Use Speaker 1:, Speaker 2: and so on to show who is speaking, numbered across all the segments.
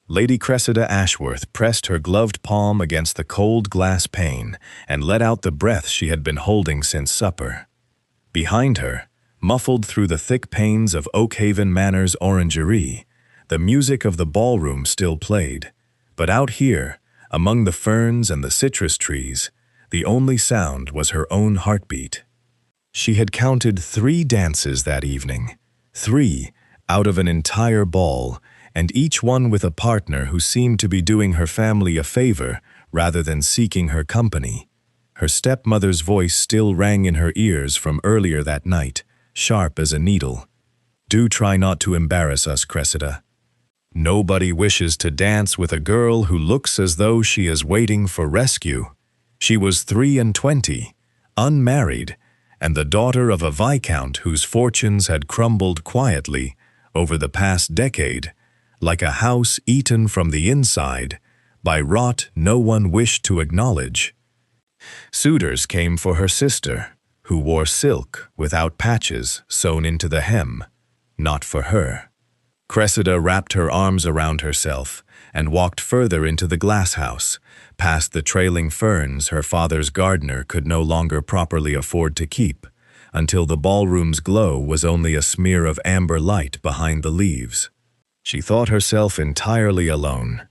Speaker 1: Lady Cressida Ashworth pressed her gloved palm against the cold glass pane and let out the breath she had been holding since supper. Behind her, muffled through the thick panes of Oakhaven Manor's orangerie, the music of the ballroom still played, but out here, among the ferns and the citrus trees, the only sound was her own heartbeat. She had counted 3 dances that evening, 3 out of an entire ball, and each one with a partner who seemed to be doing her family a favor rather than seeking her company. Her stepmother's voice still rang in her ears from earlier that night, sharp as a needle. "Do try not to embarrass us, Cressida. Nobody wishes to dance with a girl who looks as though she is waiting for rescue. She was 23, unmarried, and the daughter of a viscount whose fortunes had crumbled quietly over the past decade, like a house eaten from the inside by rot no one wished to acknowledge. Suitors came for her sister, who wore silk without patches sewn into the hem, not for her. Cressida wrapped her arms around herself and walked further into the glasshouse, past the trailing ferns her father's gardener could no longer properly afford to keep, until the ballroom's glow was only a smear of amber light behind the leaves. She thought herself entirely alone.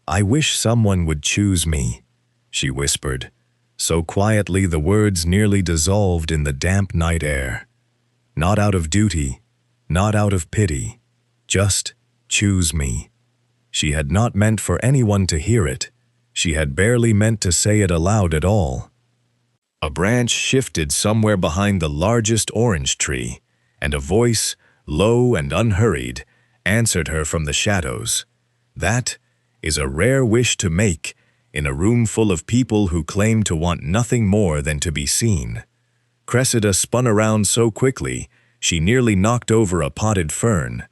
Speaker 1: "I wish someone would choose me," she whispered, so quietly the words nearly dissolved in the damp night air. Not out of duty, not out of pity, just choose me. She had not meant for anyone to hear it. She had barely meant to say it aloud at all. A branch shifted somewhere behind the largest orange tree, and a voice, low and unhurried, answered her from the shadows. That is a rare wish to make in a room full of people who claim to want nothing more than to be seen. Cressida spun around so quickly, she nearly knocked over a potted fern.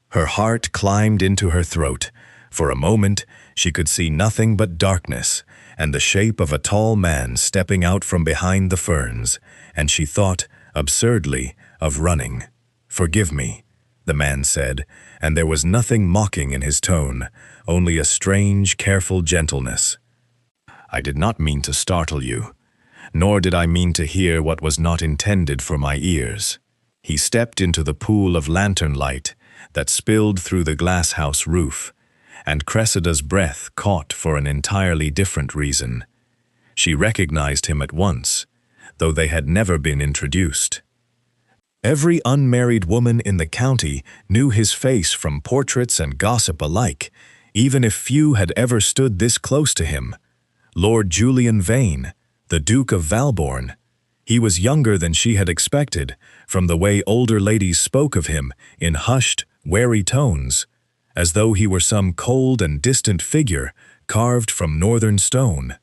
Speaker 1: Her heart climbed into her throat. For a moment, she could see nothing but darkness and the shape of a tall man stepping out from behind the ferns, and she thought, absurdly, of running. "Forgive me," the man said, and there was nothing mocking in his tone, only a strange, careful gentleness. "I did not mean to startle you, nor did I mean to hear what was not intended for my ears." He stepped into the pool of lantern light that spilled through the glasshouse roof, and Cressida's breath caught for an entirely different reason. She recognized him at once, though they had never been introduced. Every unmarried woman in the county knew his face from portraits and gossip alike, even if few had ever stood this close to him. Lord Julian Vane, the Duke of Valborn. He was younger than she had expected, from the way older ladies spoke of him in hushed, wary tones, as though he were some cold and distant figure carved from northern stone.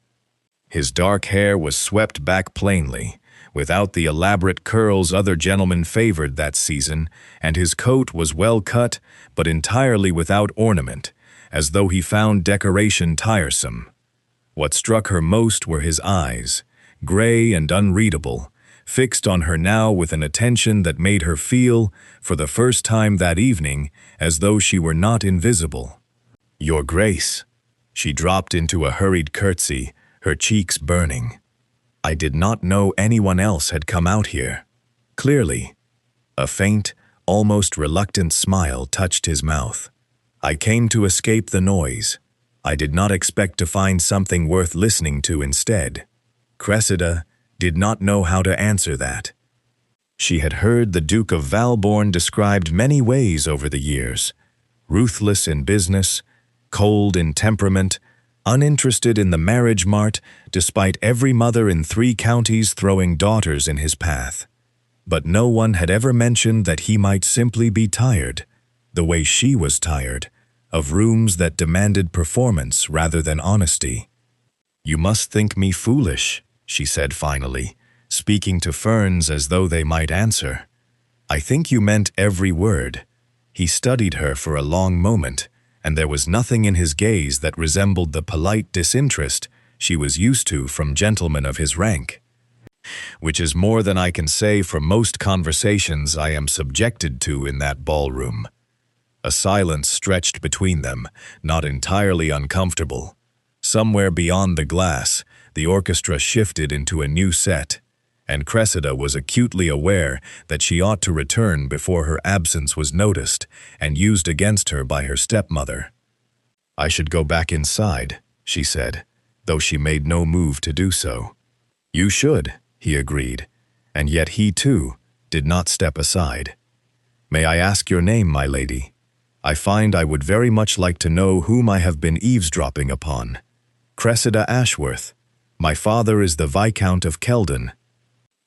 Speaker 1: His dark hair was swept back plainly, without the elaborate curls other gentlemen favored that season, and his coat was well cut but entirely without ornament, as though he found decoration tiresome. What struck her most were his eyes, gray and unreadable, fixed on her now with an attention that made her feel, for the first time that evening, as though she were not invisible. "Your Grace." She dropped into a hurried curtsy, her cheeks burning. "I did not know anyone else had come out here." Clearly, a faint, almost reluctant smile touched his mouth. "I came to escape the noise. I did not expect to find something worth listening to instead." Cressida did not know how to answer that. She had heard the Duke of Valborn described many ways over the years: ruthless in business, cold in temperament, uninterested in the marriage mart, despite every mother in 3 counties throwing daughters in his path. But no one had ever mentioned that he might simply be tired, the way she was tired, of rooms that demanded performance rather than honesty. "You must think me foolish," she said finally, speaking to ferns as though they might answer. "I think you meant every word." He studied her for a long moment, and there was nothing in his gaze that resembled the polite disinterest she was used to from gentlemen of his rank. "Which is more than I can say for most conversations I am subjected to in that ballroom." A silence stretched between them, not entirely uncomfortable. Somewhere beyond the glass, the orchestra shifted into a new set, and Cressida was acutely aware that she ought to return before her absence was noticed and used against her by her stepmother. "I should go back inside," she said, though she made no move to do so. "You should," he agreed, and yet he, too, did not step aside. "May I ask your name, my lady? I find I would very much like to know whom I have been eavesdropping upon." "Cressida Ashworth. My father is the Viscount of Keldon."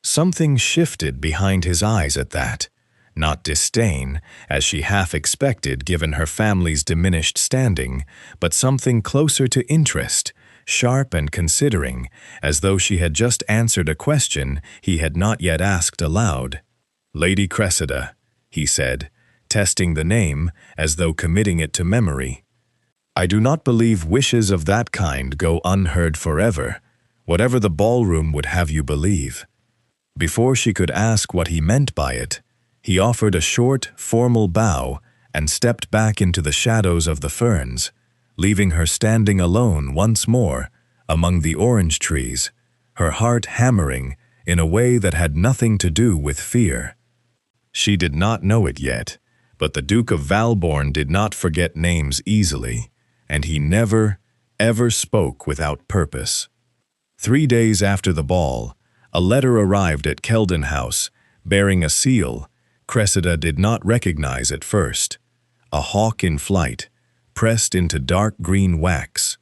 Speaker 1: Something shifted behind his eyes at that. Not disdain, as she half expected given her family's diminished standing, but something closer to interest, sharp and considering, as though she had just answered a question he had not yet asked aloud. "Lady Cressida," he said, testing the name as though committing it to memory. "I do not believe wishes of that kind go unheard forever, whatever the ballroom would have you believe." Before she could ask what he meant by it, he offered a short, formal bow and stepped back into the shadows of the ferns, leaving her standing alone once more among the orange trees, her heart hammering in a way that had nothing to do with fear. She did not know it yet, but the Duke of Valborn did not forget names easily, and he never, ever spoke without purpose. 3 days after the ball, a letter arrived at Keldon House, bearing a seal Cressida did not recognize at first, a hawk in flight, pressed into dark green wax.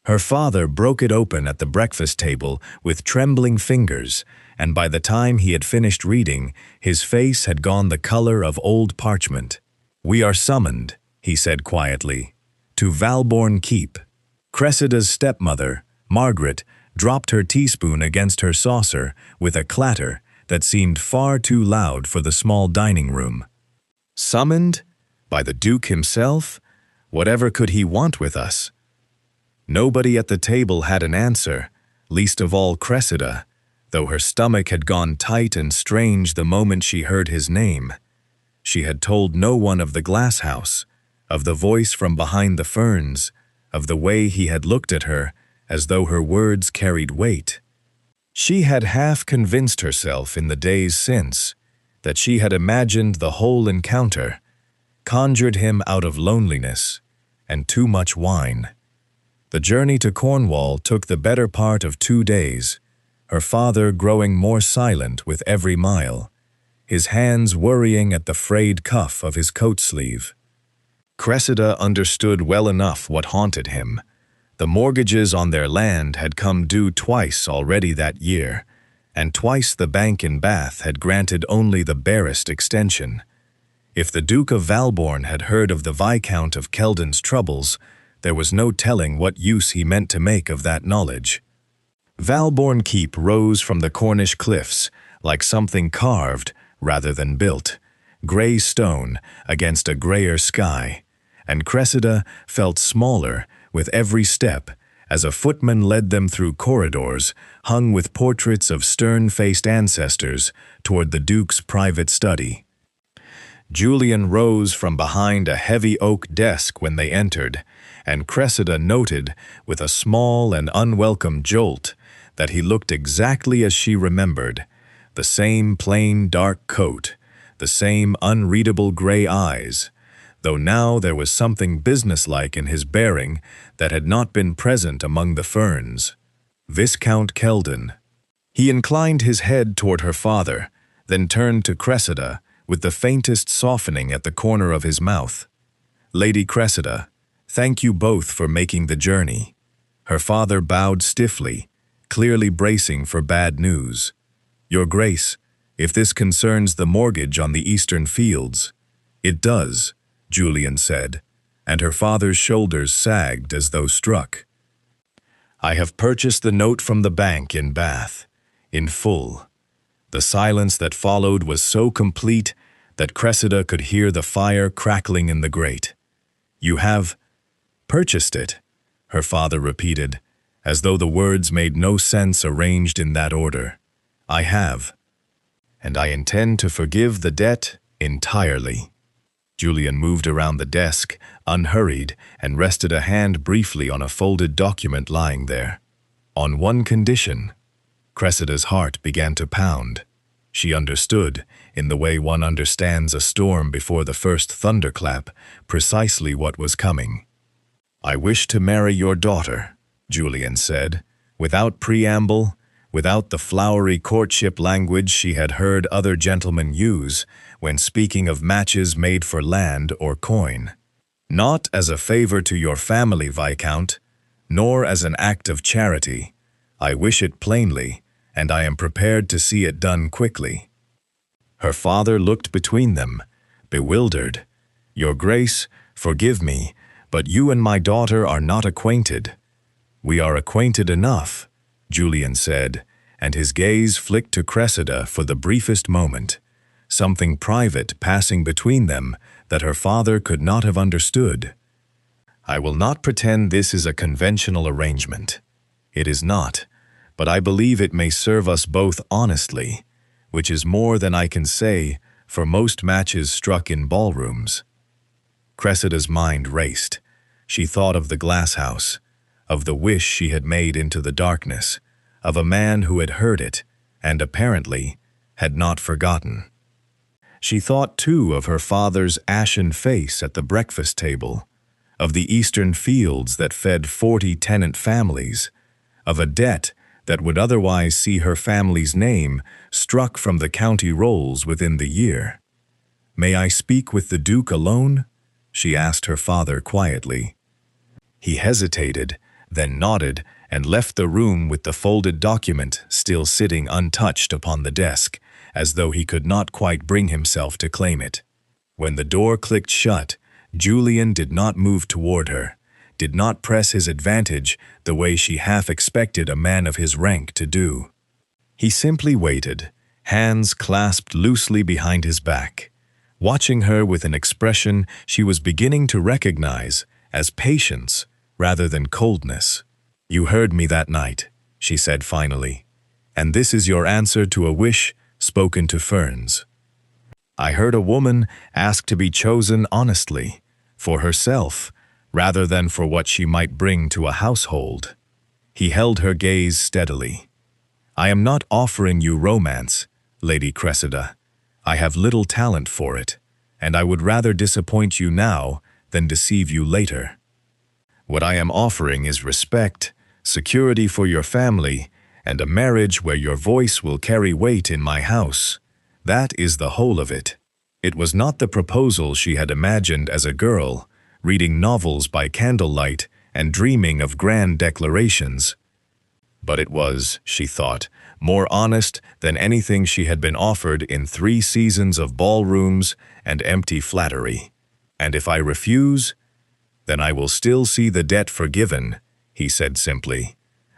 Speaker 1: Her father broke it open at the breakfast table with trembling fingers, and by the time he had finished reading, his face had gone the color of old parchment. "We are summoned," he said quietly, "to Valborn Keep." Cressida's stepmother, Margaret, dropped her teaspoon against her saucer with a clatter that seemed far too loud for the small dining room. "Summoned? By the Duke himself? Whatever could he want with us?" Nobody at the table had an answer, least of all Cressida, though her stomach had gone tight and strange the moment she heard his name. She had told no one of the Glasshouse, of the voice from behind the ferns, of the way he had looked at her as though her words carried weight. She had half convinced herself in the days since that she had imagined the whole encounter, conjured him out of loneliness and too much wine. The journey to Cornwall took the better part of 2 days, her father growing more silent with every mile, his hands worrying at the frayed cuff of his coat sleeve. Cressida understood well enough what haunted him. The mortgages on their land had come due twice already that year, and twice the bank in Bath had granted only the barest extension. If the Duke of Valborn had heard of the Viscount of Keldon's troubles, there was no telling what use he meant to make of that knowledge. Valborn Keep rose from the Cornish cliffs like something carved rather than built, gray stone against a grayer sky, and Cressida felt smaller with every step as a footman led them through corridors hung with portraits of stern-faced ancestors toward the Duke's private study. Julian rose from behind a heavy oak desk when they entered, and Cressida noted with a small and unwelcome jolt that he looked exactly as she remembered, the same plain dark coat, the same unreadable gray eyes, though now there was something businesslike in his bearing that had not been present among the ferns. Viscount Keldon. He inclined his head toward her father, then turned to Cressida with the faintest softening at the corner of his mouth. "Lady Cressida, thank you both for making the journey." Her father bowed stiffly, clearly bracing for bad news. "Your Grace, if this concerns the mortgage on the eastern fields." "It does," Julian said, and her father's shoulders sagged as though struck. "I have purchased the note from the bank in Bath, in full." The silence that followed was so complete that Cressida could hear the fire crackling in the grate. "You have purchased it," her father repeated, as though the words made no sense arranged in that order. "I have, and I intend to forgive the debt entirely." Julian moved around the desk, unhurried, and rested a hand briefly on a folded document lying there. On one condition. Cressida's heart began to pound. She understood, in the way one understands a storm before the first thunderclap, precisely what was coming. "I wish to marry your daughter," Julian said, without preamble, without the flowery courtship language she had heard other gentlemen use when speaking of matches made for land or coin. "Not as a favor to your family, Viscount, nor as an act of charity. I wish it plainly, and I am prepared to see it done quickly." Her father looked between them, bewildered. "Your Grace, forgive me, but you and my daughter are not acquainted." "We are acquainted enough," Julian said, and his gaze flicked to Cressida for the briefest moment, something private passing between them that her father could not have understood. "I will not pretend this is a conventional arrangement. It is not, but I believe it may serve us both honestly, which is more than I can say for most matches struck in ballrooms." Cressida's mind raced. She thought of the Glasshouse, of the wish she had made into the darkness, of a man who had heard it, and apparently had not forgotten. She thought too of her father's ashen face at the breakfast table, of the eastern fields that fed 40 tenant families, of a debt that would otherwise see her family's name struck from the county rolls within the year. "May I speak with the Duke alone?" she asked her father quietly. He hesitated, then nodded and left the room with the folded document still sitting untouched upon the desk, as though he could not quite bring himself to claim it. When the door clicked shut, Julian did not move toward her, did not press his advantage the way she half expected a man of his rank to do. He simply waited, hands clasped loosely behind his back, watching her with an expression she was beginning to recognize as patience rather than coldness. "You heard me that night," she said finally, "and this is your answer to a wish spoken to ferns. I heard a woman ask to be chosen honestly, for herself, rather than for what she might bring to a household." He held her gaze steadily. "I am not offering you romance, Lady Cressida. I have little talent for it, and I would rather disappoint you now than deceive you later. What I am offering is respect, security for your family, and a marriage where your voice will carry weight in my house. That is the whole of it." It was not the proposal she had imagined as a girl, reading novels by candlelight and dreaming of grand declarations. But it was, she thought, more honest than anything she had been offered in 3 seasons of ballrooms and empty flattery. "And if I refuse, then I will still see the debt forgiven," he said simply.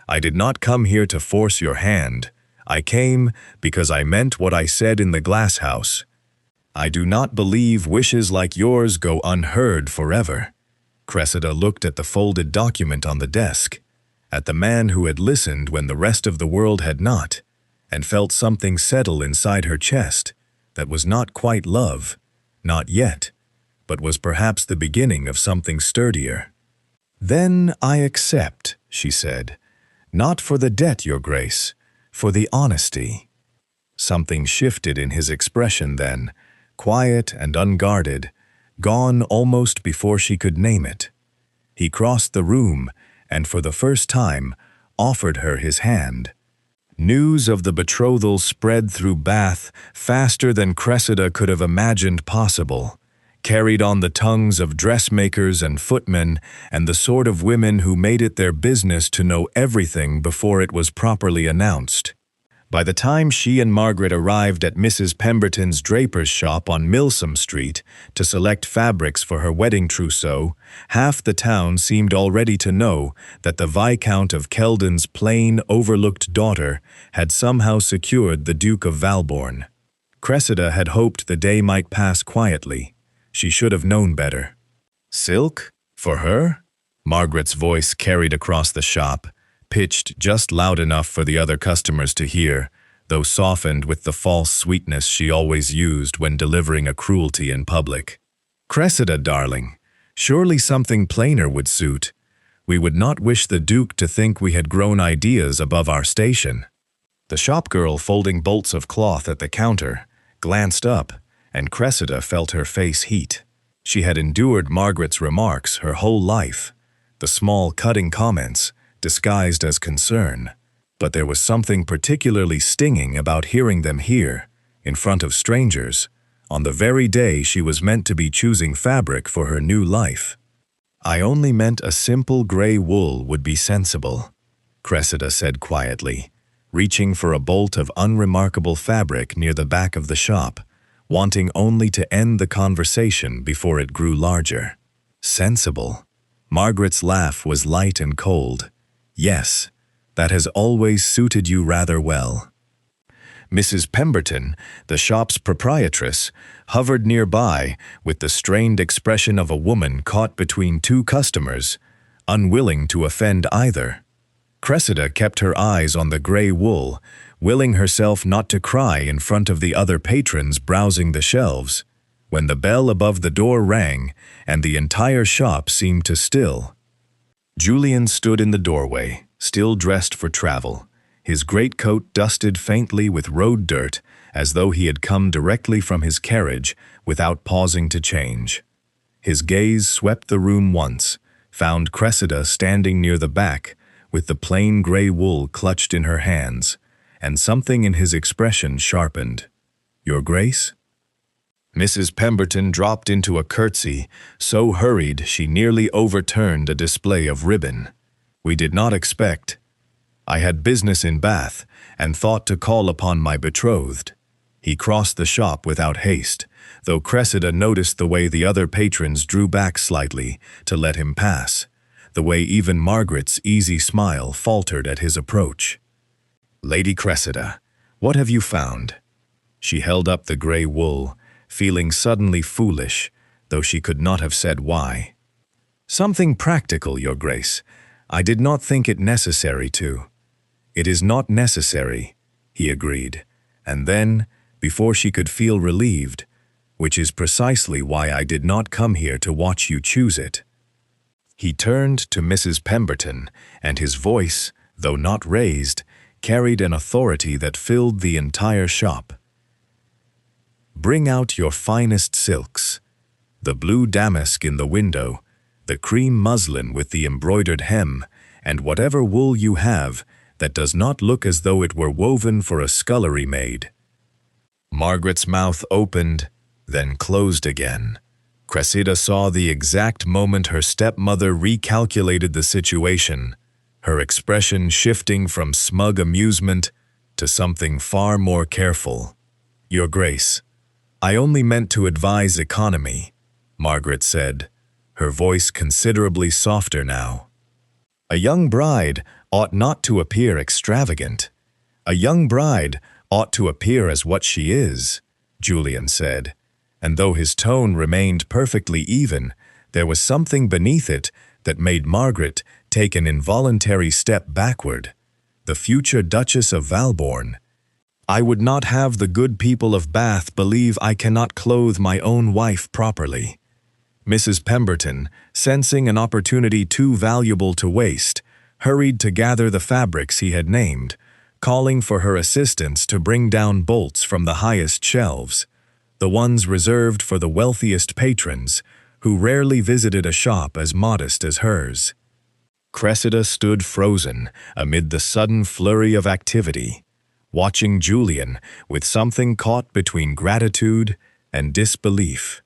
Speaker 1: "I did not come here to force your hand. I came because I meant what I said in the Glasshouse. I do not believe wishes like yours go unheard forever." Cressida looked at the folded document on the desk, at the man who had listened when the rest of the world had not, and felt something settle inside her chest that was not quite love, not yet, but was perhaps the beginning of something sturdier. "Then I accept," she said, "not for the debt, Your Grace, for the honesty." Something shifted in his expression then, quiet and unguarded, gone almost before she could name it. He crossed the room and for the first time offered her his hand. News of the betrothal spread through Bath faster than Cressida could have imagined possible, carried on the tongues of dressmakers and footmen and the sort of women who made it their business to know everything before it was properly announced. By the time she and Margaret arrived at Mrs. Pemberton's draper's shop on Milsom Street to select fabrics for her wedding trousseau, half the town seemed already to know that the Viscount of Keldon's plain, overlooked daughter had somehow secured the Duke of Valborn. Cressida had hoped the day might pass quietly. She should have known better. "Silk? For her?" Margaret's voice carried across the shop, pitched just loud enough for the other customers to hear, though softened with the false sweetness she always used when delivering a cruelty in public. "Cressida, darling, surely something plainer would suit. We would not wish the Duke to think we had grown ideas above our station." The shopgirl, folding bolts of cloth at the counter, glanced up, and Cressida felt her face heat. She had endured Margaret's remarks her whole life, the small cutting comments disguised as concern, but there was something particularly stinging about hearing them here, in front of strangers, on the very day she was meant to be choosing fabric for her new life. "I only meant a simple gray wool would be sensible," Cressida said quietly, reaching for a bolt of unremarkable fabric near the back of the shop, wanting only to end the conversation before it grew larger. "Sensible?" Margaret's laugh was light and cold. "Yes, that has always suited you rather well." Mrs. Pemberton, the shop's proprietress, hovered nearby with the strained expression of a woman caught between two customers, unwilling to offend either. Cressida kept her eyes on the gray wool, willing herself not to cry in front of the other patrons browsing the shelves, when the bell above the door rang and the entire shop seemed to still. Julian stood in the doorway, still dressed for travel, his greatcoat dusted faintly with road dirt as though he had come directly from his carriage without pausing to change. His gaze swept the room once, found Cressida standing near the back with the plain gray wool clutched in her hands, and something in his expression sharpened. "Your Grace?" Mrs. Pemberton dropped into a curtsy, so hurried she nearly overturned a display of ribbon. "We did not expect. I had business in Bath, and thought to call upon my betrothed." He crossed the shop without haste, though Cressida noticed the way the other patrons drew back slightly to let him pass, the way even Margaret's easy smile faltered at his approach. "Lady Cressida, what have you found?" She held up the gray wool, feeling suddenly foolish, though she could not have said why. "Something practical, Your Grace. I did not think it necessary to." "It is not necessary," he agreed, and then, before she could feel relieved, "which is precisely why I did not come here to watch you choose it." He turned to Mrs. Pemberton, and his voice, though not raised, carried an authority that filled the entire shop. "Bring out your finest silks, the blue damask in the window, the cream muslin with the embroidered hem, and whatever wool you have that does not look as though it were woven for a scullery maid." Margaret's mouth opened, then closed again. Cressida saw the exact moment her stepmother recalculated the situation, her expression shifting from smug amusement to something far more careful. "Your Grace, I only meant to advise economy," Margaret said, her voice considerably softer now. "A young bride ought not to appear extravagant. A young bride ought to appear as what she is," Julian said, and though his tone remained perfectly even, there was something beneath it that made Margaret take an involuntary step backward. The future Duchess of Valborn. "I would not have the good people of Bath believe I cannot clothe my own wife properly." Mrs. Pemberton, sensing an opportunity too valuable to waste, hurried to gather the fabrics he had named, calling for her assistants to bring down bolts from the highest shelves, the ones reserved for the wealthiest patrons, who rarely visited a shop as modest as hers. Cressida stood frozen amid the sudden flurry of activity, watching Julian with something caught between gratitude and disbelief.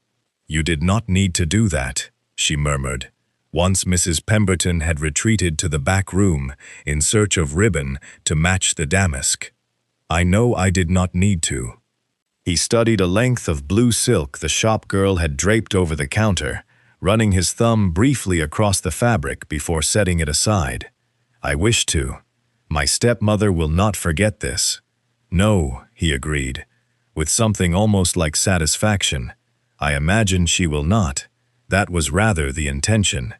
Speaker 1: "You did not need to do that," she murmured, once Mrs. Pemberton had retreated to the back room in search of ribbon to match the damask. "I know I did not need to." He studied a length of blue silk the shop girl had draped over the counter, running his thumb briefly across the fabric before setting it aside. "I wish to. My stepmother will not forget this." "No," he agreed, with something almost like satisfaction. "I imagine she will not. That was rather the intention."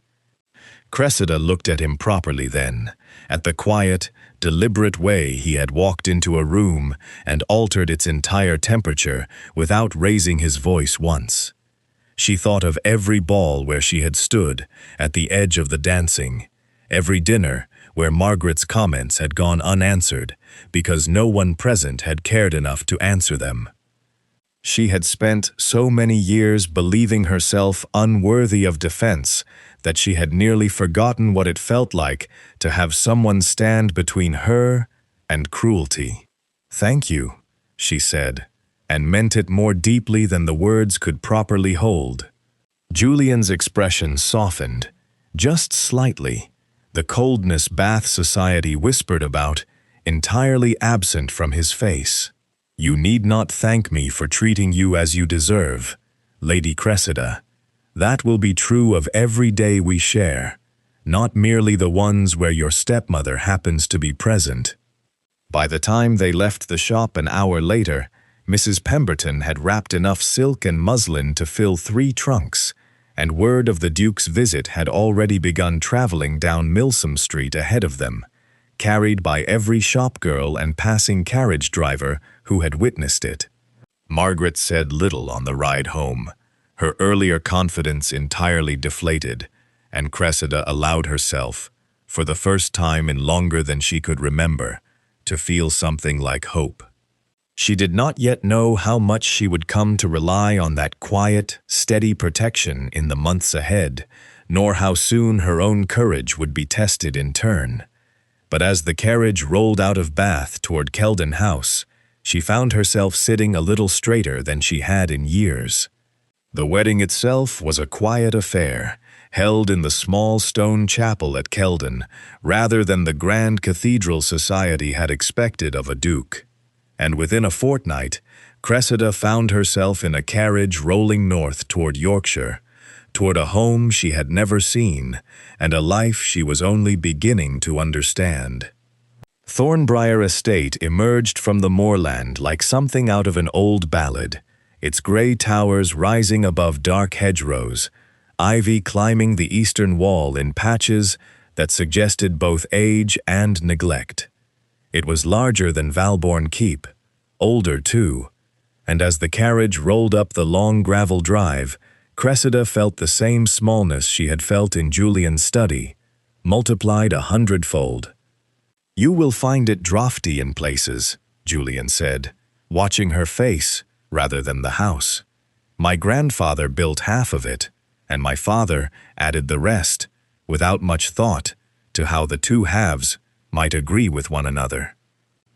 Speaker 1: Cressida looked at him properly then, at the quiet, deliberate way he had walked into a room and altered its entire temperature without raising his voice once. She thought of every ball where she had stood, at the edge of the dancing, every dinner where Margaret's comments had gone unanswered because no one present had cared enough to answer them. She had spent so many years believing herself unworthy of defense that she had nearly forgotten what it felt like to have someone stand between her and cruelty. "Thank you," she said, and meant it more deeply than the words could properly hold. Julian's expression softened, just slightly, the coldness Bath society whispered about entirely absent from his face. "You need not thank me for treating you as you deserve, Lady Cressida. That will be true of every day we share, not merely the ones where your stepmother happens to be present." By the time they left the shop an hour later, Mrs. Pemberton had wrapped enough silk and muslin to fill 3 trunks, and word of the Duke's visit had already begun traveling down Milsom Street ahead of them, carried by every shopgirl and passing carriage driver who had witnessed it. Margaret said little on the ride home, her earlier confidence entirely deflated, and Cressida allowed herself, for the first time in longer than she could remember, to feel something like hope. She did not yet know how much she would come to rely on that quiet, steady protection in the months ahead, nor how soon her own courage would be tested in turn. But as the carriage rolled out of Bath toward Keldon House, she found herself sitting a little straighter than she had in years. The wedding itself was a quiet affair, held in the small stone chapel at Keldon, rather than the grand cathedral society had expected of a duke. And within a fortnight, Cressida found herself in a carriage rolling north toward Yorkshire, toward a home she had never seen, and a life she was only beginning to understand. Thornbriar Estate emerged from the moorland like something out of an old ballad, its grey towers rising above dark hedgerows, ivy climbing the eastern wall in patches that suggested both age and neglect. It was larger than Valborn Keep, older too, and as the carriage rolled up the long gravel drive, Cressida felt the same smallness she had felt in Julian's study, multiplied 100-fold. "You will find it draughty in places," Julian said, watching her face rather than the house. "My grandfather built half of it, and my father added the rest, without much thought to how the 2 halves might agree with one another."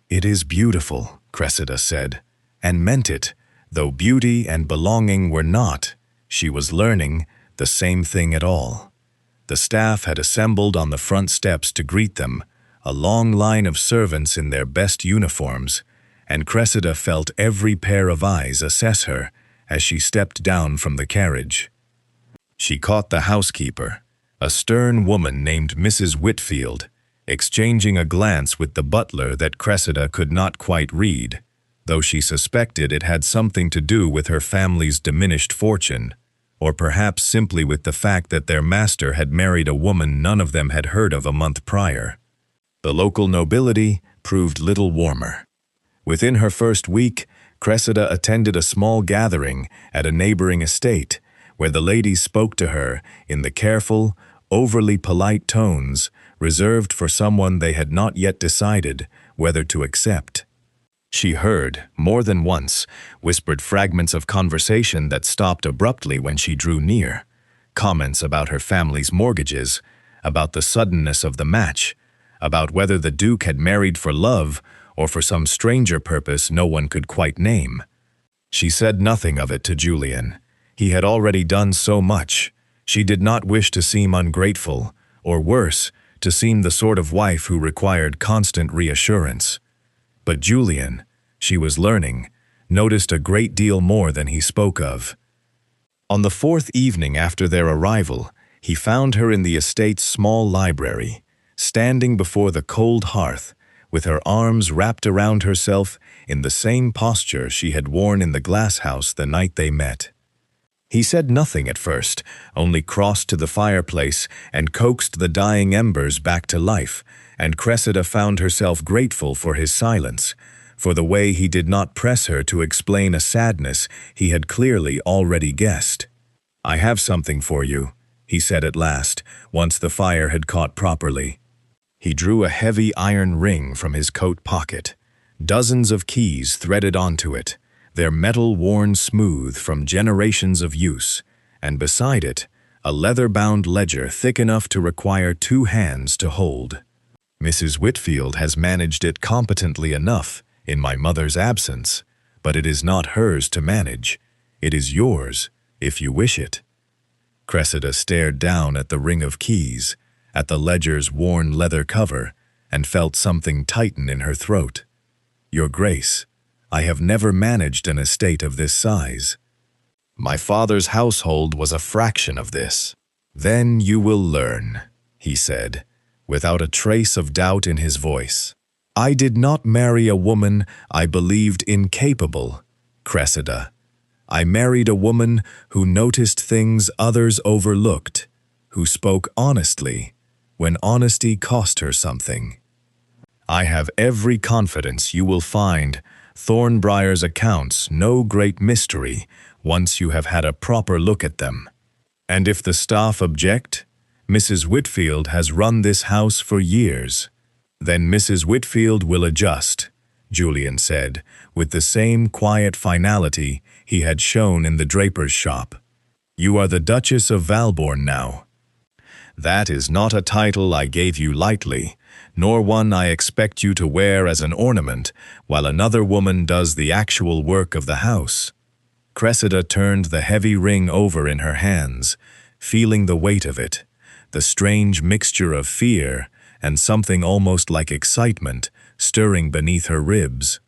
Speaker 1: "It is beautiful," Cressida said, and meant it, though beauty and belonging were not, she was learning, the same thing at all. The staff had assembled on the front steps to greet them, a long line of servants in their best uniforms, and Cressida felt every pair of eyes assess her as she stepped down from the carriage. She caught the housekeeper, a stern woman named Mrs. Whitfield, exchanging a glance with the butler that Cressida could not quite read, though she suspected it had something to do with her family's diminished fortune, or perhaps simply with the fact that their master had married a woman none of them had heard of a month prior. The local nobility proved little warmer. Within her first week, Cressida attended a small gathering at a neighboring estate, where the ladies spoke to her in the careful, overly polite tones reserved for someone they had not yet decided whether to accept. She heard, more than once, whispered fragments of conversation that stopped abruptly when she drew near, comments about her family's mortgages, about the suddenness of the match, about whether the Duke had married for love or for some stranger purpose no one could quite name. She said nothing of it to Julian. He had already done so much. She did not wish to seem ungrateful, or worse, to seem the sort of wife who required constant reassurance. But Julian, she was learning, noticed a great deal more than he spoke of. On the 4th evening after their arrival, he found her in the estate's small library, standing before the cold hearth, with her arms wrapped around herself in the same posture she had worn in the Glasshouse the night they met. He said nothing at first, only crossed to the fireplace and coaxed the dying embers back to life, and Cressida found herself grateful for his silence, for the way he did not press her to explain a sadness he had clearly already guessed. "I have something for you," he said at last, once the fire had caught properly. He drew a heavy iron ring from his coat pocket. Dozens of keys threaded onto it, their metal worn smooth from generations of use, and beside it, a leather-bound ledger thick enough to require 2 hands to hold. "Mrs. Whitfield has managed it competently enough in my mother's absence, but it is not hers to manage. It is yours, if you wish it." Cressida stared down at the ring of keys, at the ledger's worn leather cover, and felt something tighten in her throat. "Your Grace, I have never managed an estate of this size. My father's household was a fraction of this." "Then you will learn," he said, without a trace of doubt in his voice. "I did not marry a woman I believed incapable, Cressida. I married a woman who noticed things others overlooked, who spoke honestly when honesty cost her something. I have every confidence you will find Thornbriar's accounts no great mystery once you have had a proper look at them. And if the staff object, Mrs. Whitfield has run this house for years." "Then Mrs. Whitfield will adjust," Julian said, with the same quiet finality he had shown in the draper's shop. "You are the Duchess of Valborn now. That is not a title I gave you lightly, nor one I expect you to wear as an ornament while another woman does the actual work of the house." Cressida turned the heavy ring over in her hands, feeling the weight of it, the strange mixture of fear and something almost like excitement stirring beneath her ribs.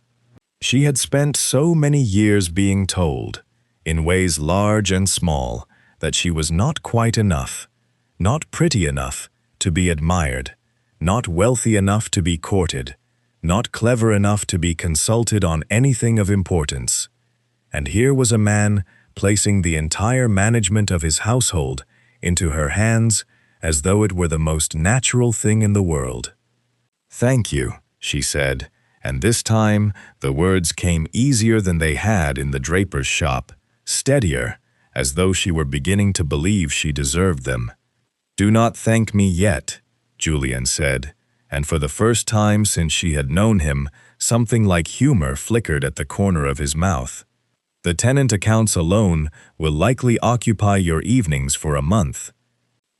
Speaker 1: She had spent so many years being told, in ways large and small, that she was not quite enough, not pretty enough to be admired, not wealthy enough to be courted, not clever enough to be consulted on anything of importance. And here was a man placing the entire management of his household into her hands as though it were the most natural thing in the world. "Thank you," she said, and this time the words came easier than they had in the draper's shop, steadier, as though she were beginning to believe she deserved them. "Do not thank me yet," Julian said, and for the first time since she had known him, something like humor flickered at the corner of his mouth. "The tenant accounts alone will likely occupy your evenings for a month.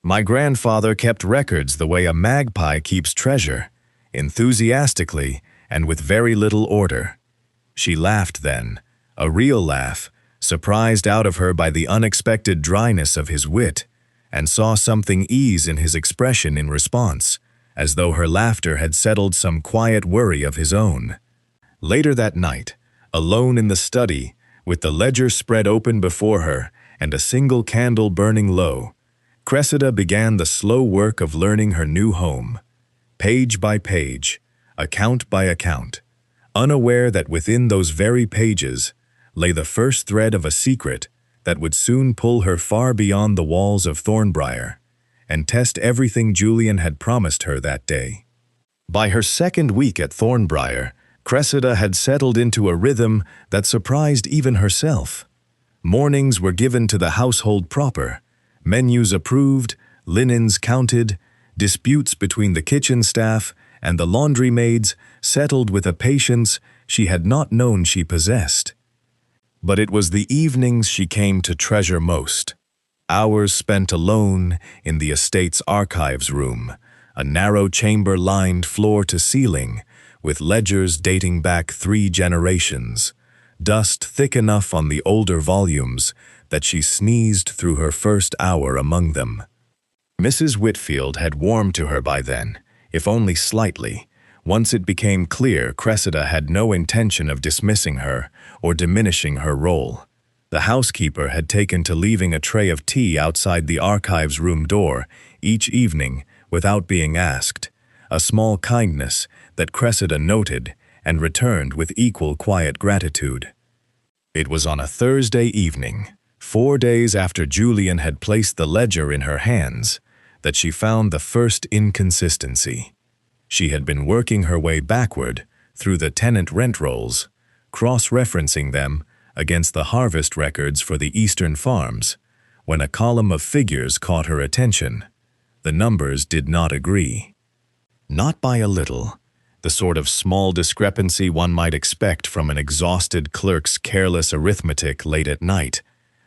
Speaker 1: My grandfather kept records the way a magpie keeps treasure, enthusiastically and with very little order." She laughed then, a real laugh, surprised out of her by the unexpected dryness of his wit, and saw something ease in his expression in response, as though her laughter had settled some quiet worry of his own. Later that night, alone in the study, with the ledger spread open before her and a single candle burning low, Cressida began the slow work of learning her new home, page by page, account by account, unaware that within those very pages lay the first thread of a secret that would soon pull her far beyond the walls of Thornbriar and test everything Julian had promised her that day. By her second week at Thornbriar, Cressida had settled into a rhythm that surprised even herself. Mornings were given to the household proper, menus approved, linens counted, disputes between the kitchen staff and the laundry maids settled with a patience she had not known she possessed. But it was the evenings she came to treasure most. Hours spent alone in the estate's archives room, a narrow chamber lined floor to ceiling, with ledgers dating back 3 generations, dust thick enough on the older volumes that she sneezed through her first hour among them. Mrs. Whitfield had warmed to her by then, if only slightly. Once it became clear Cressida had no intention of dismissing her or diminishing her role. The housekeeper had taken to leaving a tray of tea outside the archives room door each evening without being asked, a small kindness that Cressida noted and returned with equal quiet gratitude. It was on a Thursday evening, 4 days after Julian had placed the ledger in her hands, that she found the first inconsistency. She had been working her way backward through the tenant rent rolls, cross-referencing them against the harvest records for the eastern farms, when a column of figures caught her attention. The numbers did not agree. Not by a little, the sort of small discrepancy one might expect from an exhausted clerk's careless arithmetic late at night,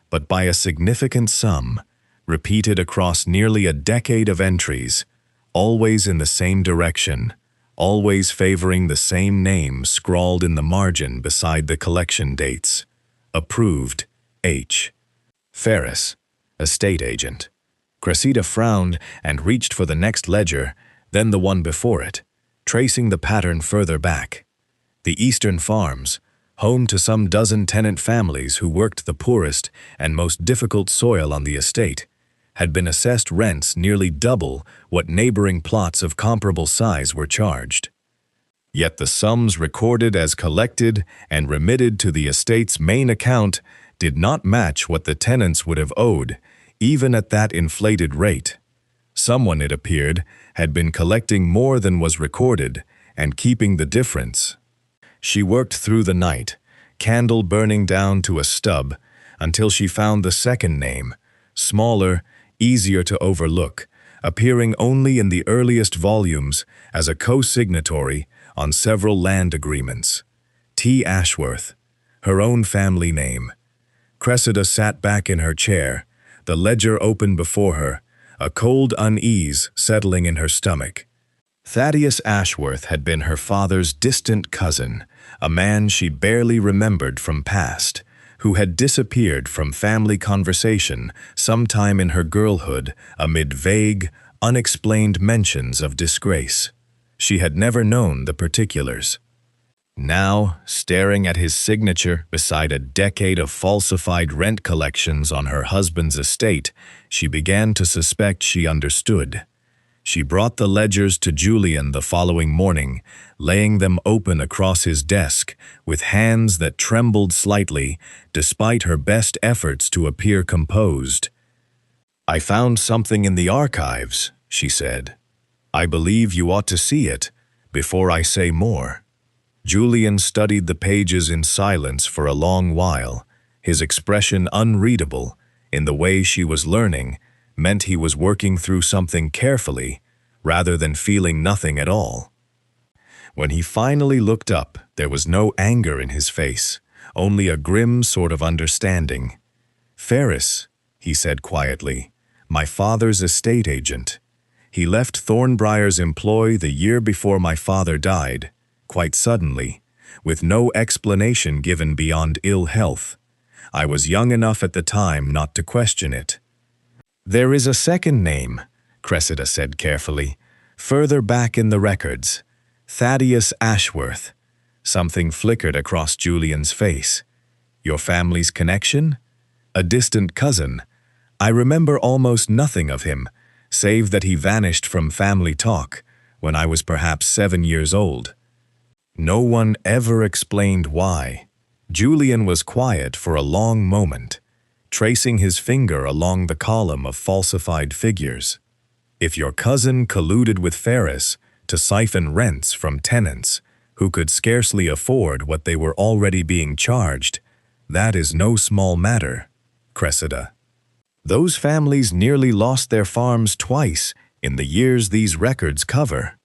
Speaker 1: but by a significant sum, repeated across nearly a decade of entries, always in the same direction, always favoring the same name scrawled in the margin beside the collection dates. Approved, H. Ferris, estate agent. Cressida frowned and reached for the next ledger, then the one before it, tracing the pattern further back. The Eastern Farms, home to some dozen tenant families who worked the poorest and most difficult soil on the estate, had been assessed rents nearly double what neighboring plots of comparable size were charged. Yet the sums recorded as collected and remitted to the estate's main account did not match what the tenants would have owed, even at that inflated rate. Someone, it appeared, had been collecting more than was recorded and keeping the difference. She worked through the night, candle burning down to a stub, until she found the second name, smaller, easier to overlook, appearing only in the earliest volumes as a co-signatory on several land agreements. T. Ashworth, her own family name. Cressida sat back in her chair, the ledger open before her, a cold unease settling in her stomach. Thaddeus Ashworth had been her father's distant cousin, a man she barely remembered from past, who had disappeared from family conversation sometime in her girlhood amid vague, unexplained mentions of disgrace. She had never known the particulars. Now, staring at his signature beside a decade of falsified rent collections on her husband's estate, she began to suspect she understood. She brought the ledgers to Julian the following morning, laying them open across his desk with hands that trembled slightly despite her best efforts to appear composed. "I found something in the archives," she said. "I believe you ought to see it before I say more." Julian studied the pages in silence for a long while, his expression unreadable in the way she was learning meant he was working through something carefully rather than feeling nothing at all. When he finally looked up, there was no anger in his face, only a grim sort of understanding. "Ferris," he said quietly, "my father's estate agent. He left Thornbrier's employ the year before my father died, quite suddenly, with no explanation given beyond ill health. I was young enough at the time not to question it." "There is a second name," Cressida said carefully, "further back in the records. Thaddeus Ashworth." Something flickered across Julian's face. "Your family's connection?" "A distant cousin. I remember almost nothing of him, save that he vanished from family talk when I was perhaps 7 years old." No one ever explained why. Julian was quiet for a long moment, tracing his finger along the column of falsified figures. If your cousin colluded with Ferris to siphon rents from tenants who could scarcely afford what they were already being charged, that is no small matter, Cressida. Those families nearly lost their farms twice in the years these records cover.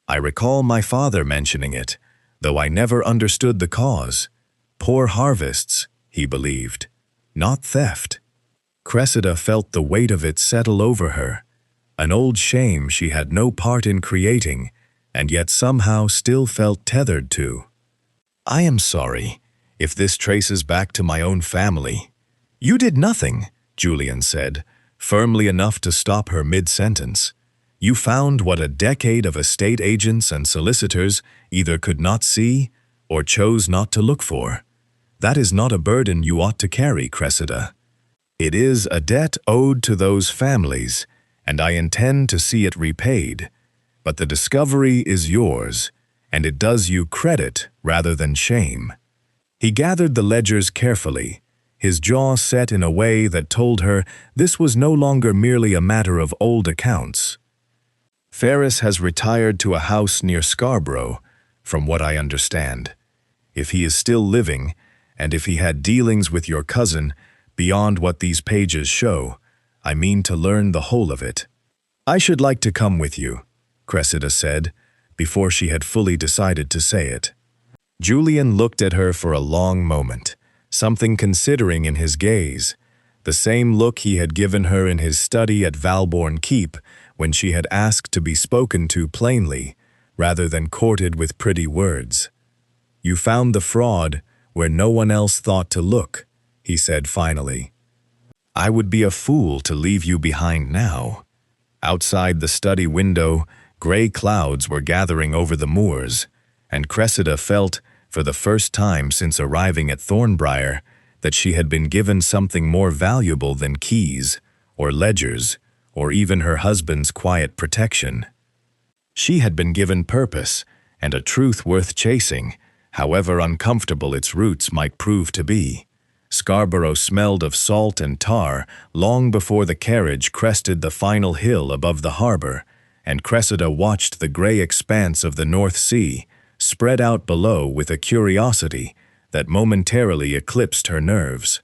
Speaker 1: I recall my father mentioning it, though I never understood the cause. Poor harvests, he believed, not theft. Cressida felt the weight of it settle over her, an old shame she had no part in creating, and yet somehow still felt tethered to. "I am sorry, if this traces back to my own family." "You did nothing," Julian said, firmly enough to stop her mid-sentence. "You found what a decade of estate agents and solicitors either could not see or chose not to look for. That is not a burden you ought to carry, Cressida. It is a debt owed to those families, and I intend to see it repaid. But the discovery is yours, and it does you credit rather than shame." He gathered the ledgers carefully, his jaw set in a way that told her this was no longer merely a matter of old accounts. "Ferris has retired to a house near Scarborough, from what I understand. If he is still living, and if he had dealings with your cousin, beyond what these pages show. I mean to learn the whole of it." "I should like to come with you," Cressida said, before she had fully decided to say it. Julian looked at her for a long moment, something considering in his gaze, the same look he had given her in his study at Valborn Keep when she had asked to be spoken to plainly, rather than courted with pretty words. "You found the fraud where no one else thought to look," he said finally. "I would be a fool to leave you behind now." Outside the study window, gray clouds were gathering over the moors, and Cressida felt, for the first time since arriving at Thornbriar, that she had been given something more valuable than keys, or ledgers, or even her husband's quiet protection. She had been given purpose, and a truth worth chasing, however uncomfortable its roots might prove to be. Scarborough smelled of salt and tar long before the carriage crested the final hill above the harbor, and Cressida watched the gray expanse of the North Sea spread out below with a curiosity that momentarily eclipsed her nerves.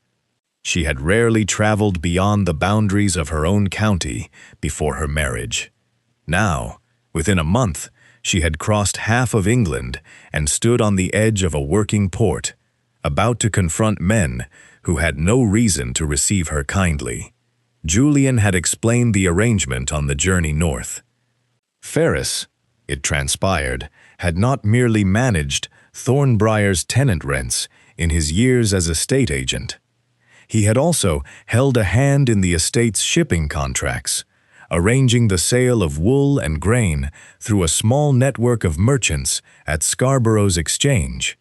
Speaker 1: She had rarely traveled beyond the boundaries of her own county before her marriage. Now, within a month, she had crossed half of England and stood on the edge of a working port, about to confront men who had no reason to receive her kindly. Julian had explained the arrangement on the journey north. Ferris, it transpired, had not merely managed Thornbriar's tenant rents in his years as estate agent. He had also held a hand in the estate's shipping contracts, arranging the sale of wool and grain through a small network of merchants at Scarborough's exchange.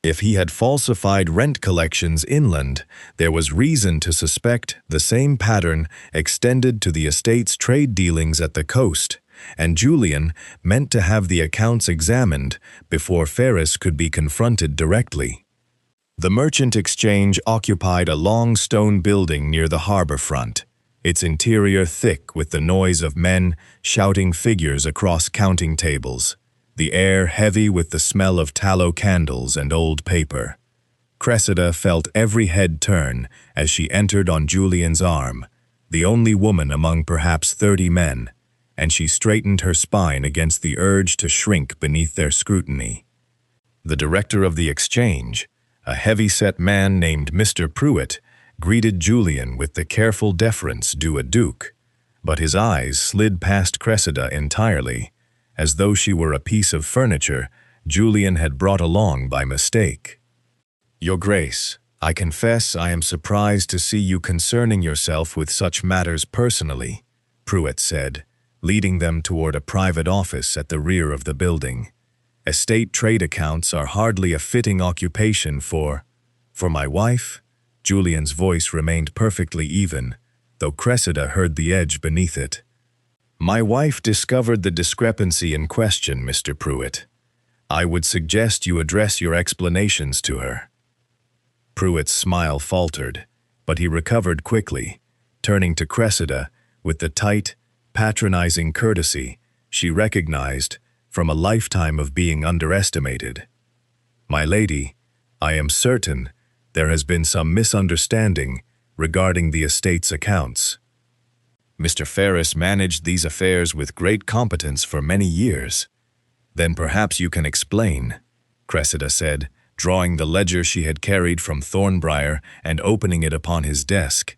Speaker 1: If he had falsified rent collections inland, there was reason to suspect the same pattern extended to the estate's trade dealings at the coast, and Julian meant to have the accounts examined before Ferris could be confronted directly. The merchant exchange occupied a long stone building near the harbor front, its interior thick with the noise of men shouting figures across counting tables, the air heavy with the smell of tallow candles and old paper. Cressida felt every head turn as she entered on Julian's arm, the only woman among perhaps 30 men, and she straightened her spine against the urge to shrink beneath their scrutiny. The director of the exchange, a heavy-set man named Mr. Pruitt, greeted Julian with the careful deference due a duke, but his eyes slid past Cressida entirely, as though she were a piece of furniture Julian had brought along by mistake. "Your Grace, I confess I am surprised to see you concerning yourself with such matters personally," Pruitt said, leading them toward a private office at the rear of the building. "Estate trade accounts are hardly a fitting occupation for my wife?" Julian's voice remained perfectly even, though Cressida heard the edge beneath it. "My wife discovered the discrepancy in question, Mr. Pruitt. I would suggest you address your explanations to her." Pruitt's smile faltered, but he recovered quickly, turning to Cressida with the tight, patronizing courtesy she recognized from a lifetime of being underestimated. "My lady, I am certain there has been some misunderstanding regarding the estate's accounts. Mr. Ferris managed these affairs with great competence for many years." "Then perhaps you can explain," Cressida said, drawing the ledger she had carried from Thornbriar and opening it upon his desk.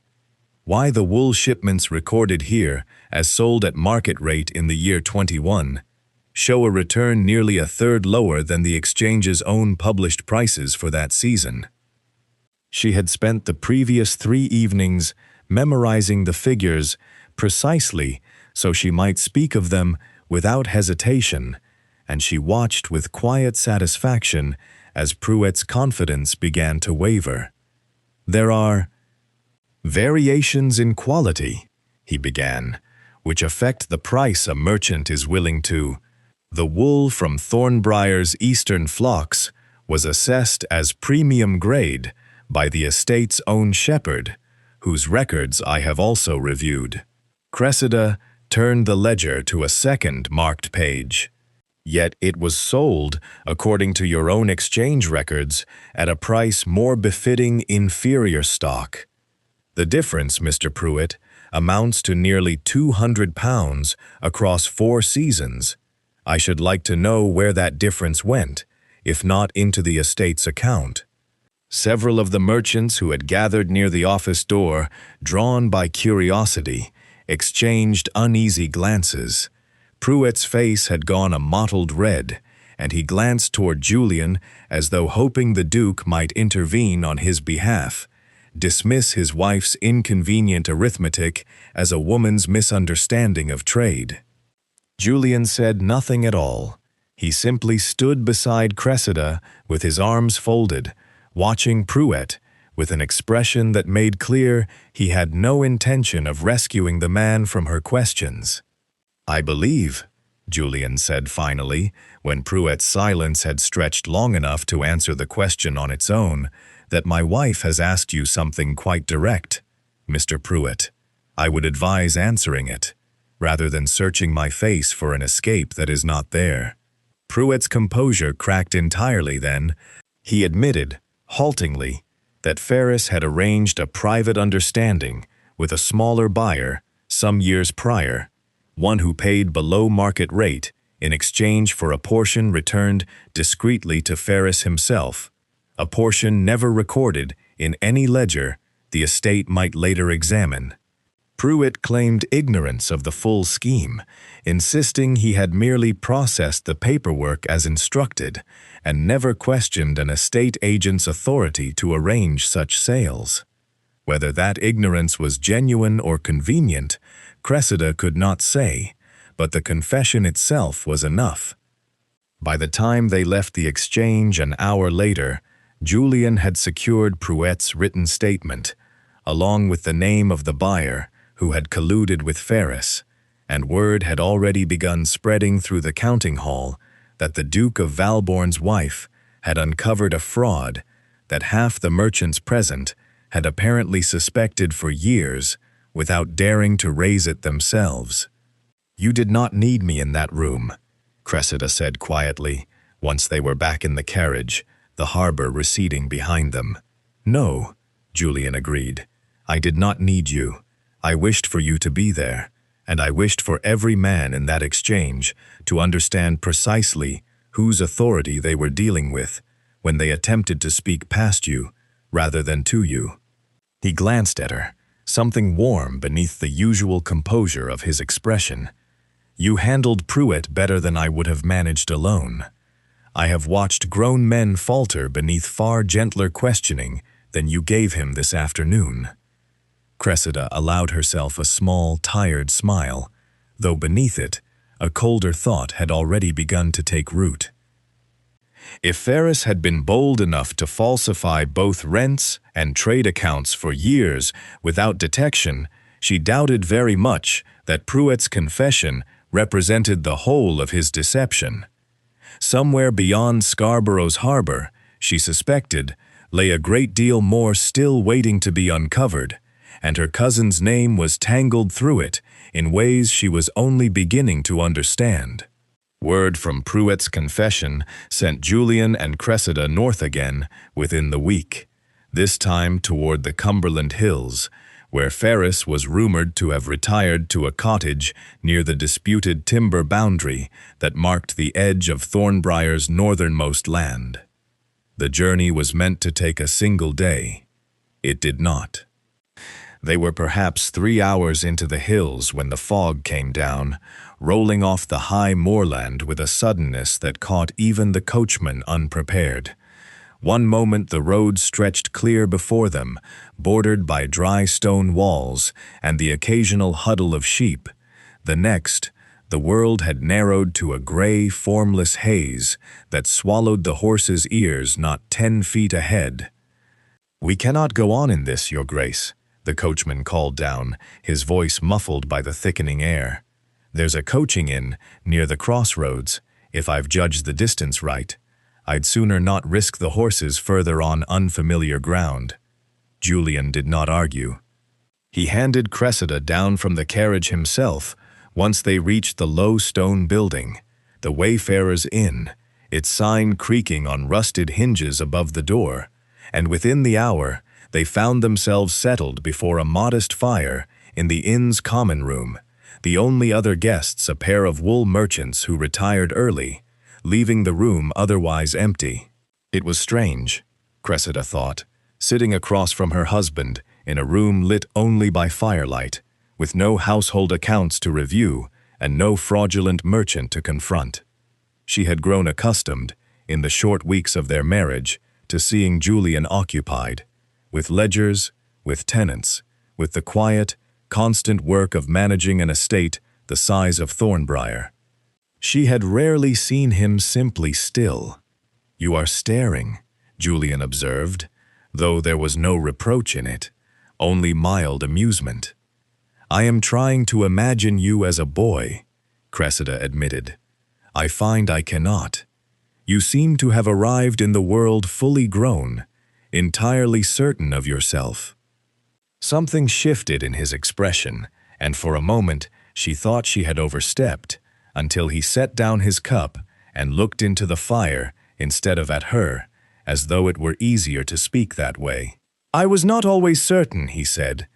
Speaker 1: "Why the wool shipments recorded here as sold at market rate in the year 21 show a return nearly a third lower than the exchange's own published prices for that season." She had spent the previous 3 evenings memorizing the figures precisely so she might speak of them without hesitation, and she watched with quiet satisfaction as Pruitt's confidence began to waver. "There are variations in quality," he began, "which affect the price a merchant is willing to. The wool from Thornbriar's eastern flocks was assessed as premium grade by the estate's own shepherd, whose records I have also reviewed." Cressida turned the ledger to a second marked page. "Yet it was sold, according to your own exchange records, at a price more befitting inferior stock. The difference, Mr. Pruitt, amounts to nearly £200 across 4 seasons. I should like to know where that difference went, if not into the estate's account." Several of the merchants who had gathered near the office door, drawn by curiosity, exchanged uneasy glances. Pruitt's face had gone a mottled red, and he glanced toward Julian as though hoping the Duke might intervene on his behalf, dismiss his wife's inconvenient arithmetic as a woman's misunderstanding of trade. Julian said nothing at all. He simply stood beside Cressida with his arms folded, watching Pruitt with an expression that made clear he had no intention of rescuing the man from her questions. "I believe," Julian said finally, when Pruitt's silence had stretched long enough to answer the question on its own, "that my wife has asked you something quite direct, Mr. Pruitt. I would advise answering it, rather than searching my face for an escape that is not there." Pruitt's composure cracked entirely then. He admitted, haltingly, that Ferris had arranged a private understanding with a smaller buyer some years prior, one who paid below market rate in exchange for a portion returned discreetly to Ferris himself, a portion never recorded in any ledger the estate might later examine. Pruitt claimed ignorance of the full scheme, insisting he had merely processed the paperwork as instructed and never questioned an estate agent's authority to arrange such sales. Whether that ignorance was genuine or convenient, Cressida could not say, but the confession itself was enough. By the time they left the exchange an hour later, Julian had secured Pruitt's written statement, along with the name of the buyer who had colluded with Ferris, and word had already begun spreading through the counting hall that the Duke of Valborn's wife had uncovered a fraud that half the merchants present had apparently suspected for years without daring to raise it themselves. "You did not need me in that room," Cressida said quietly, once they were back in the carriage, the harbor receding behind them. "No," Julian agreed. "I did not need you. I wished for you to be there, and I wished for every man in that exchange to understand precisely whose authority they were dealing with when they attempted to speak past you rather than to you." He glanced at her, something warm beneath the usual composure of his expression. "You handled Pruitt better than I would have managed alone. I have watched grown men falter beneath far gentler questioning than you gave him this afternoon." Cressida allowed herself a small, tired smile, though beneath it, a colder thought had already begun to take root. If Ferris had been bold enough to falsify both rents and trade accounts for years without detection, she doubted very much that Pruitt's confession represented the whole of his deception. Somewhere beyond Scarborough's harbor, she suspected, lay a great deal more still waiting to be uncovered, and her cousin's name was tangled through it in ways she was only beginning to understand. Word from Pruitt's confession sent Julian and Cressida north again within the week, this time toward the Cumberland Hills, where Ferris was rumored to have retired to a cottage near the disputed timber boundary that marked the edge of Thornbrier's northernmost land. The journey was meant to take a single day. It did not. They were perhaps 3 hours into the hills when the fog came down, rolling off the high moorland with a suddenness that caught even the coachman unprepared. One moment the road stretched clear before them, bordered by dry stone walls and the occasional huddle of sheep. The next, the world had narrowed to a gray, formless haze that swallowed the horse's ears not 10 feet ahead. "We cannot go on in this, Your Grace," the coachman called down, his voice muffled by the thickening air. "There's a coaching inn near the crossroads, if I've judged the distance right. I'd sooner not risk the horses further on unfamiliar ground." Julian did not argue. He handed Cressida down from the carriage himself once they reached the low stone building, the Wayfarer's Inn, its sign creaking on rusted hinges above the door, and within the hour they found themselves settled before a modest fire in the inn's common room, the only other guests a pair of wool merchants who retired early, leaving the room otherwise empty. It was strange, Cressida thought, sitting across from her husband in a room lit only by firelight, with no household accounts to review and no fraudulent merchant to confront. She had grown accustomed, in the short weeks of their marriage, to seeing Julian occupied, with ledgers, with tenants, with the quiet, constant work of managing an estate the size of Thornbriar. She had rarely seen him simply still. "You are staring," Julian observed, though there was no reproach in it, only mild amusement. "I am trying to imagine you as a boy," Cressida admitted. "I find I cannot. You seem to have arrived in the world fully grown, entirely certain of yourself." Something shifted in his expression, and for a moment she thought she had overstepped, until he set down his cup and looked into the fire instead of at her, as though it were easier to speak that way. "I was not always certain," he said.